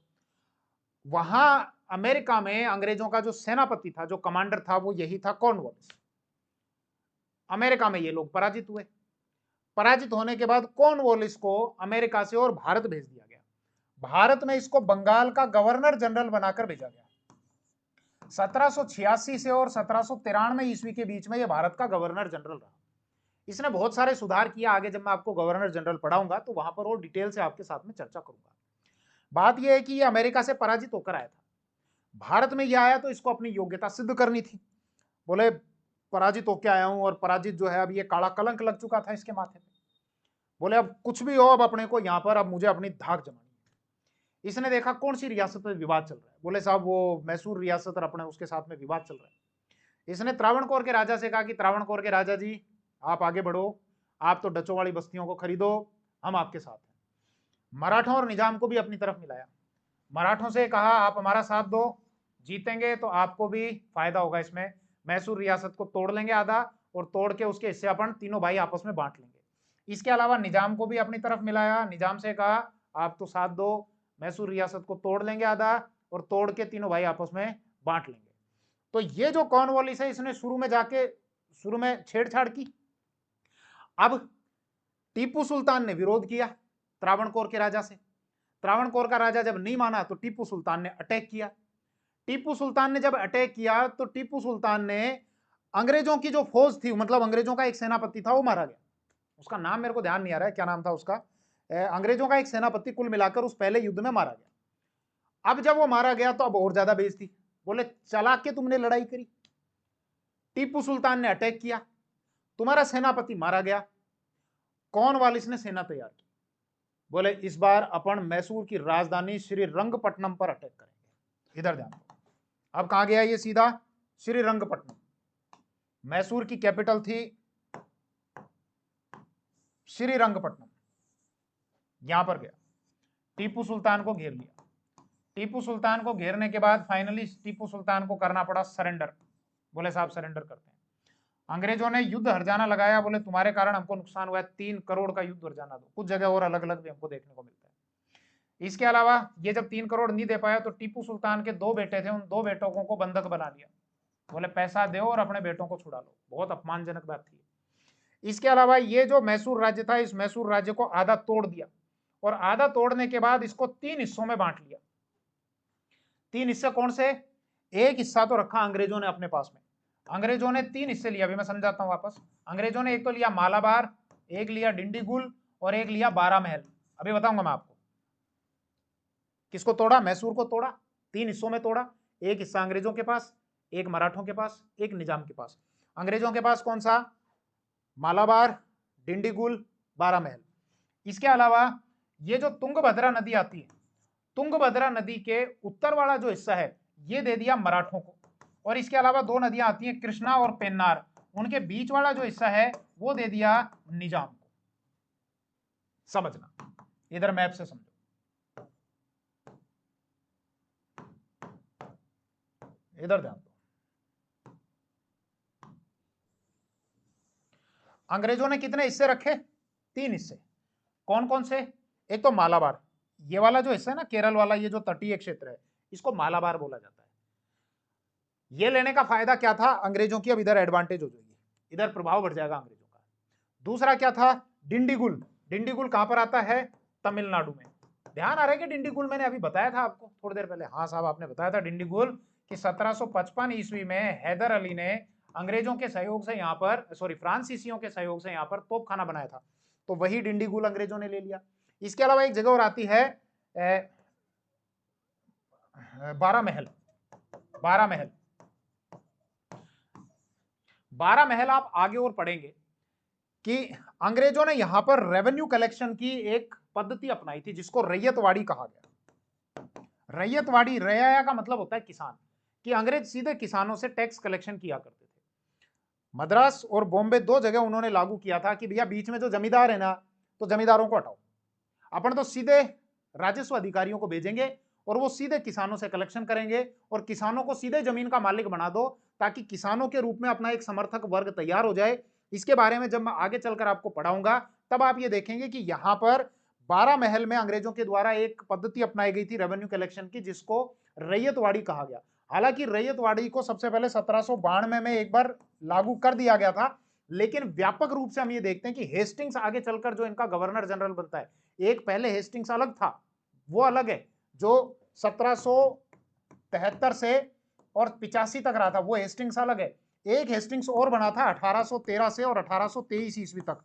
वहां अमेरिका में अंग्रेजों का जो सेनापति था, जो कमांडर था, वो यही था कॉर्नवालिस। अमेरिका में ये लोग पराजित हुए। पराजित होने के बाद कॉर्नवालिस को अमेरिका से और भारत भेज दिया गया। भारत में इसको बंगाल का गवर्नर जनरल बनाकर भेजा गया। 1786 से और 1793 ईस्वी के बीच में यह भारत का गवर्नर जनरल रहा। इसने बहुत सारे सुधार किया। आगे जब मैं आपको गवर्नर जनरल पढ़ाऊंगा तो वहां पर और डिटेल से आपके साथ में चर्चा करूंगा। बात यह है कि यह अमेरिका से पराजित होकर आया था। भारत में यह आया तो इसको अपनी योग्यता सिद्ध करनी थी। बोले पराजित होकर आया हूं, और पराजित जो है अब ये काला कलंक लग चुका था इसके माथे पे। बोले अब कुछ भी हो, अब अपने को यहां पर अब मुझे अपनी धाक जमानी है। इसने देखा कौन सी रियासत में विवाद चल रहा है। बोले साहब वो मैसूर रियासत और अपने उसके साथ में विवाद चल रहा है। इसने त्रावणकोर के राजा से कहा कि त्रावणकोर के राजा जी, आप आगे बढ़ो, आप तो डचों वाली बस्तियों को खरीदो, हम आपके साथ हैं। मराठों और निजाम को भी अपनी तरफ मिलाया। मराठों से कहा आप हमारा साथ दो, जीतेंगे तो आपको भी फायदा होगा इसमें। मैसूर रियासत को तोड़ लेंगे आधा, और तोड़ के उसके हिस्से अपन तीनों भाई आपस में बांट लेंगे। इसके अलावा निजाम को भी अपनी तरफ मिलाया। निजाम से कहा आप तो साथ दो, मैसूर रियासत को तोड़ लेंगे आधा, और तोड़ के तीनों भाई आपस में बांट लेंगे। तो ये जो कॉर्नवालिस है, इसने शुरू में छेड़छाड़ की। अब टीपू सुल्तान ने विरोध किया त्रावणकोर के राजा से। त्रावणकोर का राजा जब नहीं माना तो टीपू सुल्तान ने अटैक किया। टीपू सुल्तान ने जब अटैक किया तो टीपू सुल्तान ने अंग्रेजों की जो फौज थी, मतलब अंग्रेजों का एक सेनापति था, वो मारा गया। उसका नाम मेरे को ध्यान नहीं आ रहा है, क्या नाम था उसका। अंग्रेजों का एक सेनापति कुल मिलाकर उस पहले युद्ध में मारा गया। अब जब वो मारा गया तो अब और ज्यादा बेइज्जती। बोले चला के तुमने लड़ाई करी, टीपू सुल्तान ने अटैक किया, तुम्हारा सेनापति मारा गया, कॉर्नवालिस ने सेना तैयार की। बोले इस बार अपन मैसूर की राजधानी श्रीरंगपट्टनम पर अटैक करेंगे। इधर ध्यान दो। अब कहां गया ये? सीधा श्रीरंगपट्टनम। मैसूर की कैपिटल थी श्रीरंगपट्टनम। यहां पर गया, टीपू सुल्तान को घेर लिया। टीपू सुल्तान को घेरने के बाद फाइनली टीपू सुल्तान को करना पड़ा सरेंडर। बोले साहब सरेंडर करते हैं। अंग्रेजों ने युद्ध हर्जाना लगाया। बोले तुम्हारे कारण हमको नुकसान हुआ है, 3 करोड़ का युद्ध हर्जाना दो। कुछ जगह और अलग अलग भी हमको देखने को मिलता है। इसके अलावा ये जब 3 करोड़ नहीं दे पाया तो टीपू सुल्तान के 2 बेटे थे, उन 2 बेटों को बंधक बना लिया। बोले पैसा दो और अपने बेटों को छुड़ा लो। बहुत अपमानजनक बात थी। इसके अलावा ये जो मैसूर राज्य था, इस मैसूर राज्य को आधा तोड़ दिया, और आधा तोड़ने के बाद इसको 3 हिस्सों में बांट लिया। 3 हिस्से कौन से? एक हिस्सा तो रखा अंग्रेजों ने अपने पास में। अंग्रेजों ने 3 हिस्से लिया। अभी मैं समझाता हूं वापस। अंग्रेजों ने एक तो लिया मालाबार, एक लिया डिंडीगुल, और एक लिया बारामहल। अभी बताऊंगा मैं आपको। किसको तोड़ा? मैसूर को तोड़ा, 3 हिस्सों में तोड़ा। एक हिस्सा अंग्रेजों के पास, एक मराठों के पास, एक निजाम के पास। अंग्रेजों के पास कौन सा? मालाबार, डिंडीगुल, बारामहल। इसके अलावा ये जो तुंगभद्रा नदी आती है, तुंगभद्रा नदी के उत्तर वाला जो हिस्सा है ये दे दिया मराठों को। और इसके अलावा 2 नदियां आती हैं, कृष्णा और पेन्नार, उनके बीच वाला जो हिस्सा है वो दे दिया निजाम को। समझना, इधर मैप से समझो। इधर ध्यान दो। अंग्रेजों ने कितने हिस्से रखे? 3 हिस्से। कौन कौन से? एक तो मालाबार, ये वाला जो हिस्सा है ना, केरल वाला, ये जो तटीय क्षेत्र है, इसको मालाबार बोला जाता है। ये लेने का फायदा क्या था अंग्रेजों की? अब इधर एडवांटेज हो जाएगी, इधर प्रभाव बढ़ जाएगा अंग्रेजों का। दूसरा क्या था? डिंडीगुल। डिंडीगुल कहां पर आता है? तमिलनाडु में। ध्यान आ रहा है कि डिंडीगुल मैंने अभी बताया था आपको थोड़ी देर पहले। हाँ साहब, आपने बताया था डिंडीगुल कि 1755 ईस्वी में हैदर अली ने अंग्रेजों के सहयोग से यहाँ पर, सॉरी फ्रांसीसियों के सहयोग से यहाँ पर तोपखाना बनाया था, तो वही डिंडीगुल अंग्रेजों ने ले लिया। इसके अलावा एक जगह और आती है बारामहल। बारामहल, बारामहल आप आगे और पढ़ेंगे कि अंग्रेजों ने यहां पर रेवेन्यू कलेक्शन की एक पद्धति अपनाई थी जिसको रैयतवाड़ी कहा गया। रैयतवाड़ी, रयाया का मतलब होता है किसान, कि अंग्रेज सीधे किसानों से टैक्स कलेक्शन किया करते थे। मद्रास और बॉम्बे दो जगह उन्होंने लागू किया था कि भैया बीच में जो जमींदार है ना, तो जमींदारों को हटाओ, अपन तो सीधे राजस्व अधिकारियों को भेजेंगे और वो सीधे किसानों से कलेक्शन करेंगे और किसानों को सीधे जमीन का मालिक बना दो, ताकि किसानों के रूप में अपना एक समर्थक वर्ग तैयार हो जाए। इसके बारे में जब मैं आगे चलकर आपको पढ़ाऊंगा तब आप ये देखेंगे कि यहां पर 12 महल में अंग्रेजों के द्वारा एक पद्धति अपनाई गई थी रेवेन्यू कलेक्शन की, जिसको रैयतवाड़ी कहा गया। हालांकि रैयतवाड़ी को सबसे पहले 1792 में एक बार लागू कर दिया गया था, लेकिन व्यापक रूप से हम ये देखते हैं कि हेस्टिंग्स आगे चलकर जो इनका गवर्नर जनरल बनता है, एक पहले हेस्टिंग्स अलग था, वो अलग है, जो 1773 से और 85 तक रहा था, वो हेस्टिंग्स अलग है। एक हेस्टिंग्स और बना था 1813 से और 1823 ईस्वी तक।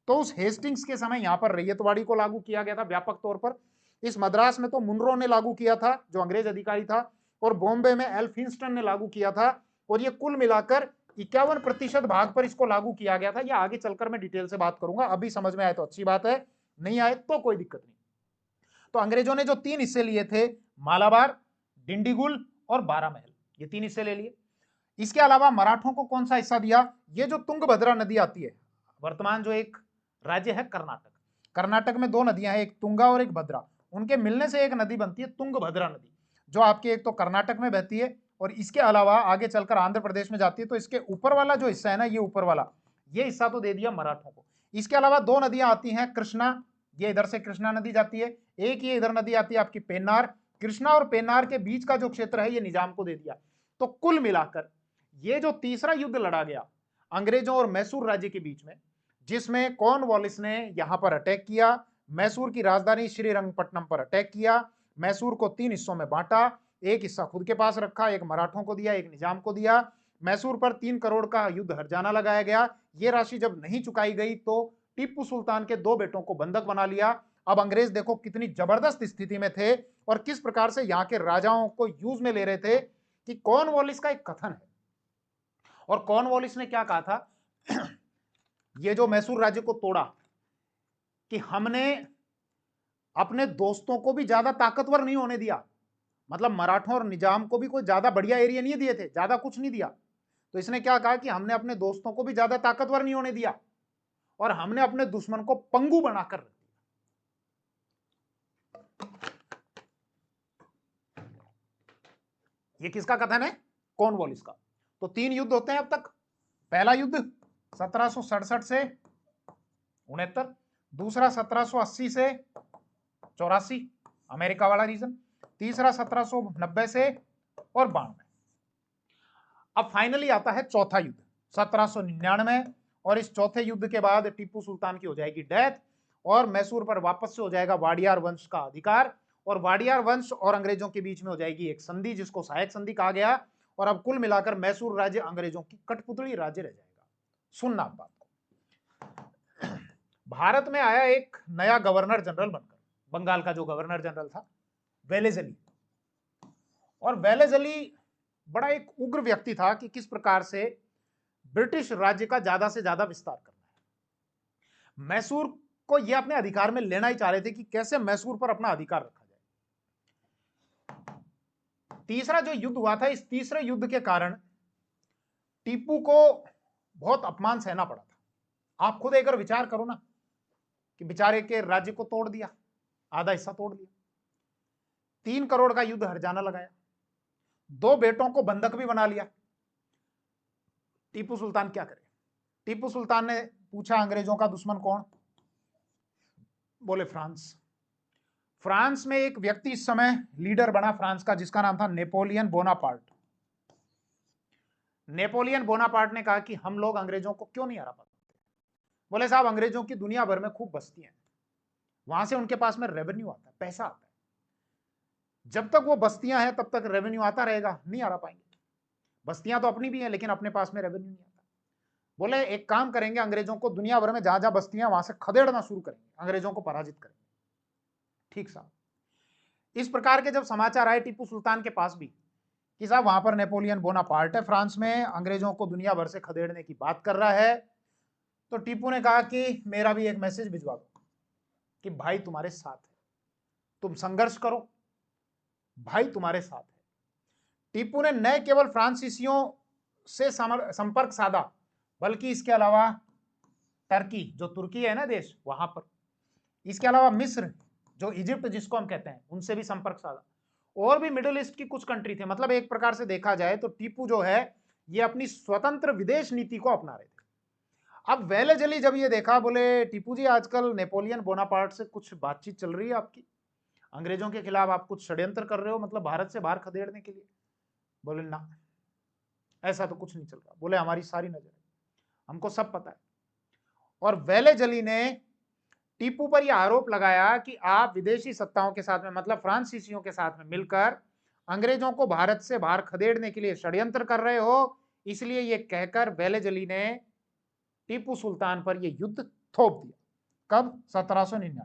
तो उस हेस्टिंग्स के समय यहां पर रैयतवाड़ी को लागू किया गया था व्यापक तौर पर। इस मद्रास में तो मुनरो ने लागू किया था, जो अंग्रेज अधिकारी था, और बॉम्बे में एल्फिंस्टन ने लागू किया था, और ये कुल मिलाकर 51% भाग पर इसको लागू किया गया था। ये आगे चलकर मैं डिटेल से बात करूंगा, अभी समझ में आए तो अच्छी बात है, नहीं आए तो कोई दिक्कत नहीं। तो अंग्रेजों ने जो 3 हिस्से लिए थे, मालाबार, डिंडीगुल और 12 महल, ये 3 हिस्से ले लिए। इसके अलावा मराठों को कौन सा हिस्सा दिया? ये जो तुंगभद्रा नदी आती है, वर्तमान जो एक राज्य है कर्नाटक, कर्नाटक में 2 नदियां हैं, एक तुंगा और एक भद्रा, उनके मिलने से एक नदी बनती है तुंगभद्रा नदी, जो आपके एक तो कर्नाटक में बहती है और इसके अलावा आगे चलकर आंध्र प्रदेश में जाती है। तो इसके ऊपर वाला जो हिस्सा है ना, ये ऊपर वाला, ये हिस्सा तो दे दिया मराठों को। इसके अलावा 2 नदियां आती हैं, कृष्णा, ये इधर से कृष्णा नदी जाती है, एक ये इधर नदी आती है आपकी पेन्नार। कृष्णा और पेन्नार के बीच का जो क्षेत्र है, ये निजाम को दे दिया। तो कुल मिलाकर ये जो तीसरा युद्ध लड़ा गया अंग्रेजों और मैसूर राज्य के बीच में, जिसमें कॉर्नवालिस ने यहां पर अटैक किया, मैसूर की राजधानी श्रीरंगपट्टनम पर अटैक किया, मैसूर को 3 हिस्सों में बांटा, एक हिस्सा खुद के पास रखा, एक मराठों को दिया, एक निजाम को दिया। मैसूर पर 3 करोड़ का युद्ध हर्जाना लगाया गया। ये राशि जब नहीं चुकाई गई तो टीपू सुल्तान के 2 बेटों को बंधक बना लिया। अब अंग्रेज देखो कितनी जबरदस्त स्थिति में थे और किस प्रकार से यहाँ के राजाओं को यूज में ले रहे थे। कि कॉर्नवालिस का एक कथन है, और कॉर्नवालिस ने क्या कहा था ये जो मैसूर राज्य को तोड़ा, कि हमने अपने दोस्तों को भी ज्यादा ताकतवर नहीं होने दिया, मतलब मराठों और निजाम को भी कोई ज्यादा बढ़िया एरिया नहीं दिए थे, ज्यादा कुछ नहीं दिया। तो इसने क्या कहा कि हमने अपने दोस्तों को भी ज्यादा ताकतवर नहीं होने दिया और हमने अपने दुश्मन को पंगु बनाकर रख दिया। ये किसका कथन है? कॉर्नवालिस का। तो 3 युद्ध होते हैं अब तक। पहला युद्ध 1767 से 69, दूसरा 1780 से 84, अमेरिका वाला रीजन, तीसरा 1790 से और 92। अब फाइनली आता है चौथा युद्ध 1799, और इस चौथे युद्ध के बाद टीपू सुल्तान की हो जाएगी डेथ और मैसूर पर वापस से हो जाएगा वाडियार वंश का अधिकार, और वाडियार वंश और अंग्रेजों के बीच में हो जाएगी एक संधि, जिसको सहायक संधि कहा गया। और अब कुल मिलाकर मैसूर राज्य अंग्रेजों की कठपुतली राज्य रह जाएगा। सुनना बात को, भारत में आया एक नया गवर्नर जनरल बनकर, बंगाल का जो गवर्नर जनरल था वेलेजली। और वेलेजली बड़ा एक उग्र व्यक्ति था कि किस प्रकार से ब्रिटिश राज्य का ज्यादा से ज्यादा विस्तार करना है। मैसूर को ये अपने अधिकार में लेना ही चाह रहे थे कि कैसे मैसूर पर अपना अधिकार रखा जाए। तीसरा जो युद्ध हुआ था, इस तीसरे युद्ध के कारण टीपू को बहुत अपमान सहना पड़ा था। आप खुद एक विचार करो ना, कि बेचारे के राज्य को तोड़ दिया, आधा हिस्सा तोड़ दिया, 3 करोड़ का युद्ध हर्जाना लगाया, 2 बेटों को बंधक भी बना लिया। टीपू सुल्तान क्या करे? टीपू सुल्तान ने पूछा अंग्रेजों का दुश्मन कौन? बोले फ्रांस। फ्रांस में एक व्यक्ति इस समय लीडर बना फ्रांस का, जिसका नाम था नेपोलियन बोनापार्ट। नेपोलियन बोनापार्ट ने कहा कि हम लोग अंग्रेजों को क्यों नहीं हरा पाते? बोले साहब, अंग्रेजों की दुनिया भर में खूब बस्तियां हैं, वहां से उनके पास में रेवेन्यू आता है, पैसा आता है, जब तक वो बस्तियां हैं तब तक रेवेन्यू आता रहेगा, नहीं हरा पाएंगे। बस्तियां तो अपनी भी हैं लेकिन अपने पास में रेवेन्यू नहीं आता। बोले एक काम करेंगे, अंग्रेजों को दुनिया भर में जहां जहां बस्तियां वहां से खदेड़ना शुरू करेंगे, अंग्रेजों को पराजित करेंगे। ठीक साहब। इस प्रकार के जब समाचार आए टीपू सुल्तान के पास भी कि साहब वहां पर नेपोलियन बोनापार्ट है फ्रांस में, अंग्रेजों को दुनिया भर से खदेड़ने की बात कर रहा है, तो टीपू ने कहा कि मेरा भी एक मैसेज भिजवा दो कि भाई तुम्हारे साथ है, तुम संघर्ष करो, भाई तुम्हारे साथ है। टीपू ने न केवल फ्रांसीसियों से संपर्क साधा, बल्कि इसके अलावा टर्की, जो तुर्की है ना देश, वहां पर, इसके अलावा मिस्र, जो इजिप्ट जिसको हम कहते हैं, उनसे भी संपर्क साधा, और भी मिडिल ईस्ट की कुछ कंट्री थे। मतलब एक प्रकार से देखा जाए तो टीपू जो है ये अपनी स्वतंत्र विदेश नीति को अपना रहे थे। अब वेलेजली जब ये देखा, बोले टीपू जी आजकल नेपोलियन बोनापार्ट से कुछ बातचीत चल रही है आपकी, अंग्रेजों के खिलाफ आप कुछ षड्यंत्र कर रहे हो, मतलब भारत से बाहर खदेड़ने के लिए। बोले ना, ऐसा तो कुछ नहीं चल रहा। बोले हमारी सारी नजर है, हमको सब पता है। और वेलेजली ने टीपू पर यह आरोप लगाया कि आप विदेशी सत्ताओं के साथ में, मतलब फ्रांसीसियों के साथ में मिलकर अंग्रेजों को भारत से बाहर खदेड़ने के लिए षड्यंत्र कर रहे हो। इसलिए यह कहकर वेलेजली ने टीपू सुल्तान पर यह युद्ध थोप दिया। कब? 1799।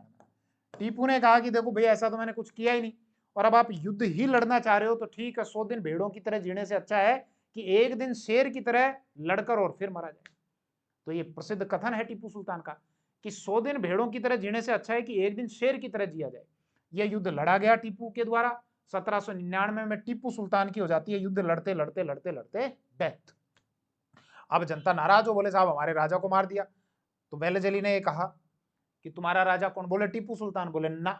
टीपू ने कहा कि देखो भैया, ऐसा तो मैंने कुछ किया ही नहीं, और अब आप युद्ध ही लड़ना चाह रहे हो तो ठीक है, 100 दिन भेड़ों की तरह जीने से अच्छा है कि एक दिन शेर की तरह लड़कर और फिर मारा जाए। तो ये प्रसिद्ध कथन है टीपू सुल्तान का कि 100 दिन भेड़ों की तरह जीने से अच्छा है कि एक दिन शेर की तरह जिया जाए। यह युद्ध लड़ा गया टीपू के द्वारा। 1799 में टीपू सुल्तान की हो जाती है युद्ध लड़ते लड़ते लड़ते लड़ते डेथ। अब जनता नाराज हो, बोले साहब हमारे राजा को मार दिया। तो वेलेजली ने कहा कि तुम्हारा राजा कौन? बोले टीपू सुल्तान। बोले ना।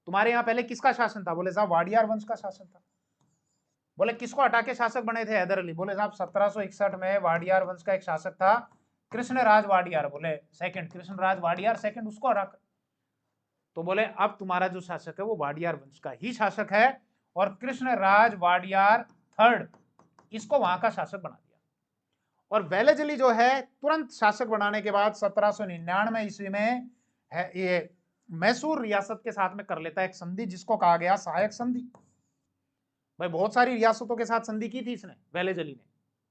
तुम्हारे यहां पहले किसका शासन था? बोले साहब वाडियार वंश का शासन था। बोले किसको हटा के शासक बने थे? हैदर अली। बोले साहब 1761 में वाडियार वंश का एक शासक था कृष्णराज वाडियार। बोले सेकंड, कृष्णराज वाडियार सेकंड, उसको हटाकर। तो बोले अब तुम्हारा जो शासक है वो वाडियार वंश का ही शासक है, और कृष्णराज वाडियार थर्ड, इसको वहां का शासक बना दिया। और वेलेजली जो है तुरंत शासक बनाने के बाद 1799 ईस्वी में है ये मैसूर रियासत के साथ में कर लेता है एक संधि, जिसको कहा गया सहायक संधि। भाई बहुत सारी रियासतों के साथ संधि की थी इसने, वेलेजली ने,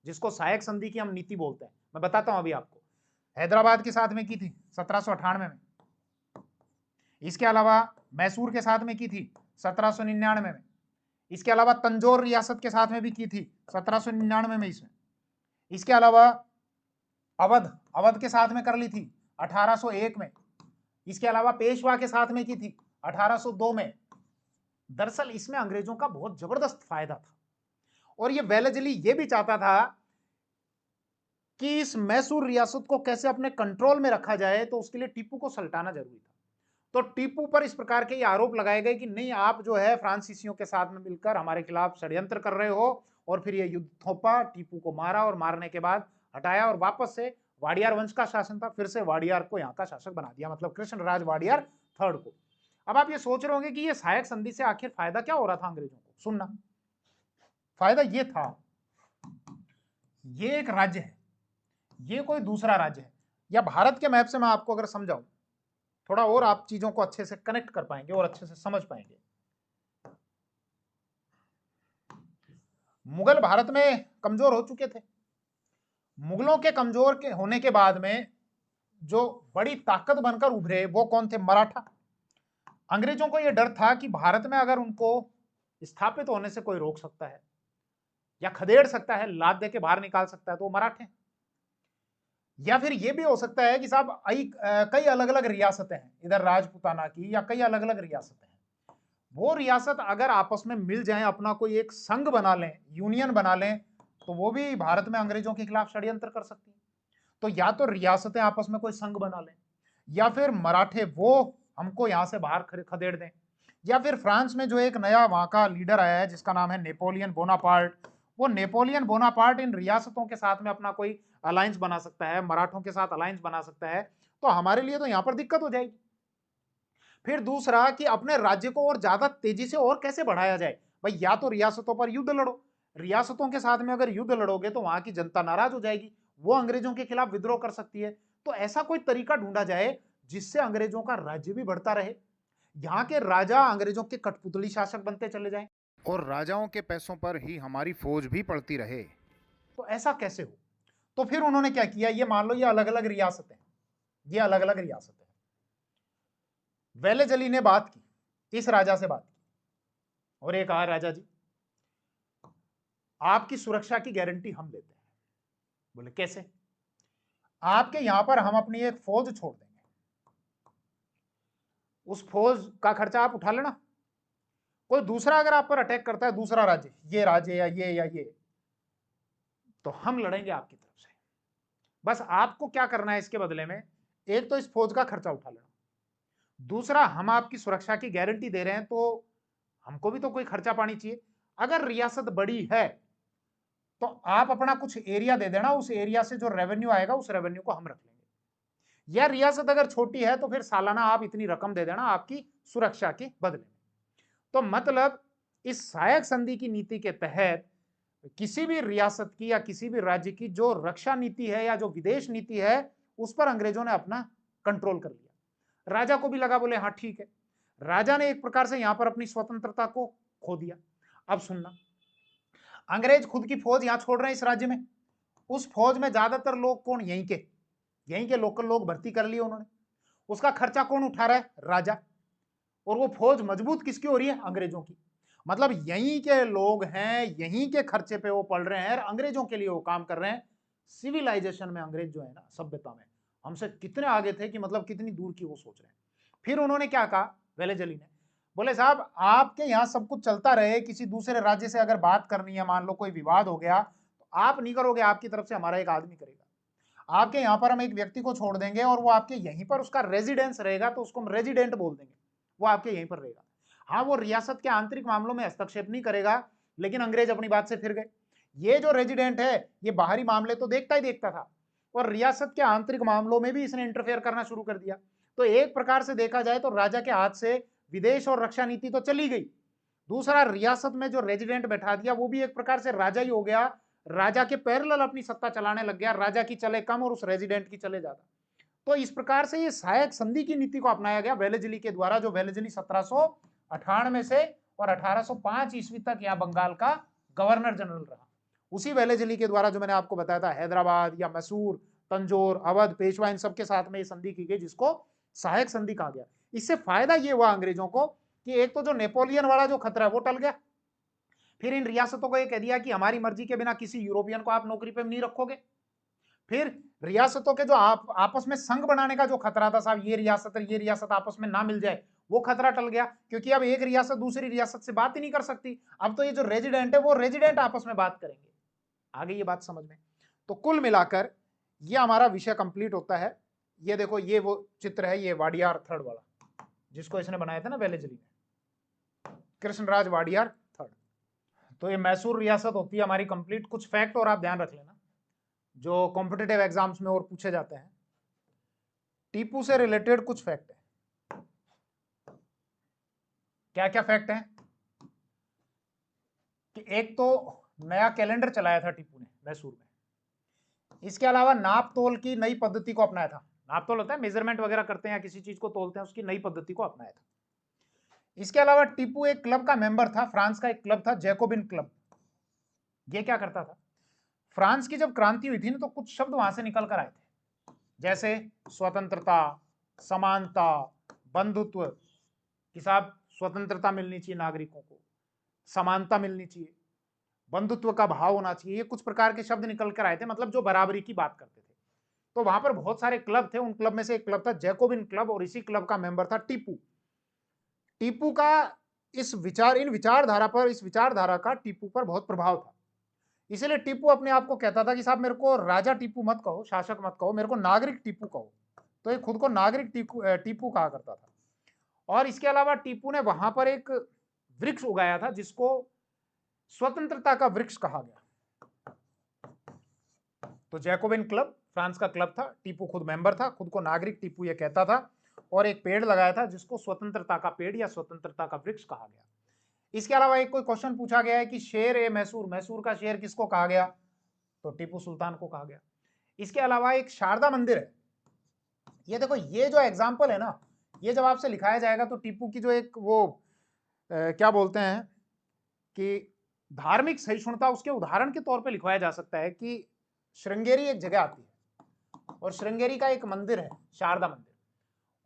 जिसको सहायक संधि की हम नीति बोलते हैं। मैं बताता हूं अभी आपको। हैदराबाद के साथ में की थी 1798 में, इसके अलावा मैसूर के साथ में की थी 1799 में, इसके अलावा तंजौर रियासत के साथ में भी की थी 1799 में इसमें, इसके अलावा अवध, अवध के साथ में कर ली थी 1801 में, इसके अलावा पेशवा के साथ में की थी 1802 में। दरअसल इसमें अंग्रेजों का बहुत जबरदस्त फायदा था, और ये वेलेजली ये भी चाहता था कि इस मैसूर रियासत को कैसे अपने कंट्रोल में रखा जाए, तो उसके लिए टीपू को सल्टाना जरूरी था। तो टीपू पर इस प्रकार के ये आरोप लगाए गए कि नहीं, आप जो है फ्रांसीसियों के साथ में मिलकर हमारे खिलाफ षड्यंत्र कर रहे हो, और फिर ये युद्ध थोपा, टीपू को मारा, और मारने के बाद हटाया, और वापस से वाडियार वंश का शासन था, फिर से वाडियार को यहाँ का शासक बना दिया, मतलब कृष्णराज वाडियार थर्ड को। अब आप ये सोच रहे होंगे कि ये सहायक संधि से आखिर फायदा क्या हो रहा था अंग्रेजों को? सुनना, फायदा ये था, ये एक राज्य है, ये कोई दूसरा राज्य है, या भारत के मैप से मैं आपको अगर समझाऊं, थोड़ा और आप चीजों को अच्छे से कनेक्ट कर पाएंगे और अच्छे से समझ पाएंगे। मुगल भारत में कमजोर हो चुके थे। मुगलों के कमजोर के होने के बाद में जो बड़ी ताकत बनकर उभरे वो कौन थे? मराठा। अंग्रेजों को यह डर था कि भारत में अगर उनको स्थापित होने से कोई रोक सकता है या खदेड़ सकता है, लाद दे के बाहर निकाल सकता है, तो वो मराठे। या फिर ये भी हो सकता है कि साहब कई अलग अलग रियासतें हैं इधर राजपूताना की, या कई अलग अलग रियासतें हैं, वो रियासत अगर आपस में मिल जाएं, अपना कोई एक संघ बना लें, यूनियन बना लें, तो वो भी भारत में अंग्रेजों के खिलाफ षड्यंत्र कर सकती है। तो या तो रियासतें आपस में कोई संघ बना लें, या फिर मराठे वो हमको यहां से बाहर खदेड़ दें, या फिर फ्रांस में जो एक नया वहां का लीडर आया है जिसका नाम है नेपोलियन बोनापार्ट, वो नेपोलियन बोनापार्ट इन रियासतों के साथ में अपना कोई अलायंस बना सकता है, मराठों के साथ अलायंस बना सकता है, तो हमारे लिए तो यहां पर दिक्कत हो जाएगी। फिर दूसरा कि अपने राज्य को और ज्यादा तेजी से और कैसे बढ़ाया जाए? भाई या तो रियासतों पर युद्ध लड़ो, रियासतों के साथ में अगर युद्ध लड़ोगे तो वहां की जनता नाराज हो जाएगी, वो अंग्रेजों के खिलाफ विद्रोह कर सकती है। तो ऐसा कोई तरीका ढूंढा जाए जिससे अंग्रेजों का राज्य भी बढ़ता रहे, यहाँ के राजा अंग्रेजों के कठपुतली शासक बनते चले जाएं, और राजाओं के पैसों पर ही हमारी फौज भी पड़ती रहे। तो ऐसा कैसे हो? तो फिर उन्होंने क्या किया, ये मान लो ये अलग अलग रियासतें, ये अलग अलग रियासतें, वेलेजली ने बात की, इस राजा से बात की, और ये कहा राजा जी आपकी सुरक्षा की गारंटी हम लेते हैं। बोले कैसे? आपके यहां पर हम अपनी एक फौज छोड़ देंगे, उस फौज का खर्चा आप उठा लेना, कोई दूसरा अगर आप पर अटैक करता है, दूसरा राज्य, ये राज्य या ये, तो हम लड़ेंगे आपकी तरफ से। बस आपको क्या करना है इसके बदले में, एक तो इस फौज का खर्चा उठा लेना, दूसरा हम आपकी सुरक्षा की गारंटी दे रहे हैं, तो हमको भी तो कोई खर्चा पानी चाहिए। अगर रियासत बड़ी है तो आप अपना कुछ एरिया दे देना, उस एरिया से जो रेवेन्यू आएगा उस रेवेन्यू को हम रख लेंगे। या रियासत अगर छोटी है तो फिर सालाना आप इतनी रकम दे देना आपकी सुरक्षा के बदले में। तो मतलब इस सहायक संधि की नीति के तहत किसी भी रियासत की या किसी भी राज्य की जो रक्षा नीति है या जो विदेश नीति है, उस पर अंग्रेजों ने अपना कंट्रोल कर लिया। राजा को भी लगा, बोले हाँ ठीक है, राजा ने एक प्रकार से यहां पर अपनी स्वतंत्रता को खो दिया। अब सुनना, अंग्रेज खुद की फौज यहां छोड़ रहे हैं इस राज्य में, उस फौज में ज्यादातर लोग कौन, यहीं के लोकल लोग भर्ती कर लिए उन्होंने, उसका खर्चा कौन उठा रहा है, राजा। और वो फौज मजबूत किसकी हो रही है, अंग्रेजों की। मतलब यहीं के लोग हैं, यहीं के खर्चे पे वो पढ़ रहे हैं, अंग्रेजों के लिए वो काम कर रहे हैं। सिविलाइजेशन में अंग्रेज जो है ना, सभ्यता में हमसे कितने आगे थे कि मतलब कितनी दूर की वो सोच रहे हैं। फिर उन्होंने क्या कहा, वेलेजली ने, बोले साहब आपके यहाँ सब कुछ चलता रहे, किसी दूसरे राज्य से अगर बात करनी है, मान लो कोई विवाद हो गया, तो आप नहीं करोगे, आपकी तरफ से हमारा एक आदमी करेगा। आपके यहाँ पर हम एक व्यक्ति को छोड़ देंगे और वो आपके यहीं पर उसका रेजिडेंस रहेगा, तो उसको हम रेजिडेंट बोल देंगे, वो आपके यहीं पर रहेगा। हाँ, वो रियासत के आंतरिक मामलों में हस्तक्षेप नहीं करेगा, लेकिन अंग्रेज अपनी बात से फिर गए। ये जो रेजिडेंट है ये बाहरी मामले तो देखता ही देखता था, और रियासत के आंतरिक मामलों में भी इसने इंटरफेयर करना शुरू कर दिया। तो एक प्रकार से देखा जाए तो राजा के हाथ से विदेश और रक्षा नीति तो चली गई, दूसरा रियासत में जो रेजिडेंट बैठा दिया वो भी एक प्रकार से राजा ही हो गया, राजा के पैरेलल अपनी सत्ता चलाने लग गया, राजा की चले कम और उस रेजिडेंट की चले ज्यादा। तो इस प्रकार से ये सहायक संधि की नीति को अपनाया गया वेलेजली के द्वारा, जो वेलेजली 1798 से और 1805 ईस्वी तक यहाँ बंगाल का गवर्नर जनरल रहा। उसी वेलेजली के द्वारा जो मैंने आपको बताया था, हैदराबाद या मैसूर, तंजौर, अवध, पेशवा, इन सबके साथ में ये संधि की गई, जिसको सहायक संधि कहा गया। इससे फायदा ये हुआ अंग्रेजों को कि एक तो जो नेपोलियन वाला जो खतरा है वो टल गया, फिर इन रियासतों को ये कह दिया कि हमारी मर्जी के बिना किसी यूरोपियन को आप नौकरी पे नहीं रखोगे। फिर रियासतों के जो आपस में संघ बनाने का जो खतरा था, साहब ये रियासत आपस में ना मिल जाए, वो खतरा टल गया, क्योंकि अब एक रियासत दूसरी रियासत से बात ही नहीं कर सकती। अब तो ये जो रेजिडेंट है वो रेजिडेंट आपस में बात करेंगे। आगे ये बात समझ में। तो कुल मिलाकर ये हमारा विषय कंप्लीट होता है। ये देखो, ये वो चित्र है, ये वाडियार थर्ड वाला, जिसको इसने बनाया था ना वेलेजली ने, कृष्णराज वाडियार थर्ड। तो ये मैसूर रियासत होती है हमारी कंप्लीट। कुछ फैक्ट और आप ध्यान रख लेना जो कॉम्पिटिटिव एग्जाम्स में और पूछे जाते हैं। टीपू से रिलेटेड कुछ फैक्ट है। क्या क्या फैक्ट है कि एक तो नया कैलेंडर चलाया था टीपू ने मैसूर में। इसके अलावा नाप तोल की नई पद्धति को अपनाया था। नाप तोल होता है मेजरमेंट वगैरह करते हैं या किसी चीज को तोलते हैं, उसकी नई पद्धति को अपनाया था। इसके अलावा टीपू एक क्लब का मेंबर था, फ्रांस का एक क्लब था जैकोबिन क्लब। ये क्या करता था, फ्रांस की जब क्रांति हुई थी ना, तो कुछ शब्द वहां से निकल कर आए थे, जैसे स्वतंत्रता, समानता, बंधुत्व, कि साहब स्वतंत्रता मिलनी चाहिए नागरिकों को, समानता मिलनी चाहिए, बंधुत्व का भाव होना चाहिए। ये कुछ प्रकार के शब्द निकल कर आए थे, मतलब जो बराबरी की बात करते थे। तो वहां पर बहुत सारे क्लब थे, उन क्लब में से एक क्लब था जैकोबिन क्लब, और इसी क्लब का मेंबर था टीपू। टीपू का इस विचारधारा का टीपू पर बहुत प्रभाव था। इसलिए टीपू अपने आप को कहता था कि साहब मेरे को राजा टीपू मत कहो, शासक मत कहो, मेरे को नागरिक टीपू कहो। तो ये खुद को नागरिक टीपू कहा करता था। और इसके अलावा टीपू ने वहां पर एक वृक्ष उगाया था जिसको स्वतंत्रता का वृक्ष कहा गया। तो जैकोबिन क्लब फ्रांस का क्लब था, टीपू खुद मेंबर था, खुद को नागरिक टीपू ये कहता था, और एक पेड़ लगाया था जिसको स्वतंत्रता का पेड़ या स्वतंत्रता का वृक्ष कहा गया। इसके अलावा एक कोई क्वेश्चन पूछा गया है कि शेर ए मैसूर, मैसूर का शेर किसको कहा गया, तो टीपू सुल्तान को कहा गया। इसके अलावा एक शारदा मंदिर है। ये देखो, ये जो एग्जाम्पल है ना, ये जब आपसे लिखाया जाएगा तो टीपू की जो एक वो क्या बोलते हैं कि धार्मिक सहिष्णुता, उसके उदाहरण के तौर पे लिखवाया जा सकता है कि श्रृंगेरी एक जगह आती है और श्रृंगेरी का एक मंदिर है शारदा मंदिर।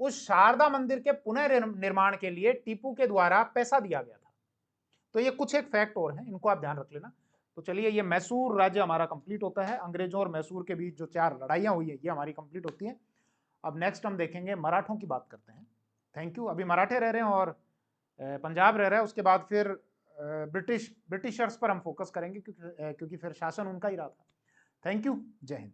उस शारदा मंदिर के पुनर्निर्माण के लिए टीपू के द्वारा पैसा दिया गया था। तो ये कुछ एक फैक्ट और हैं, इनको आप ध्यान रख लेना। तो चलिए, ये मैसूर राज्य हमारा कंप्लीट होता है। अंग्रेजों और मैसूर के बीच जो 4 लड़ाइयां हुई है ये हमारी कंप्लीट होती हैं। अब नेक्स्ट हम देखेंगे मराठों की बात करते हैं। Thank you. अभी मराठे रह रहे हैं और पंजाब रह रहा है, उसके बाद फिर ब्रिटिशर्स पर हम फोकस करेंगे, क्योंकि फिर शासन उनका ही रहा था। थैंक यू, जय हिंद।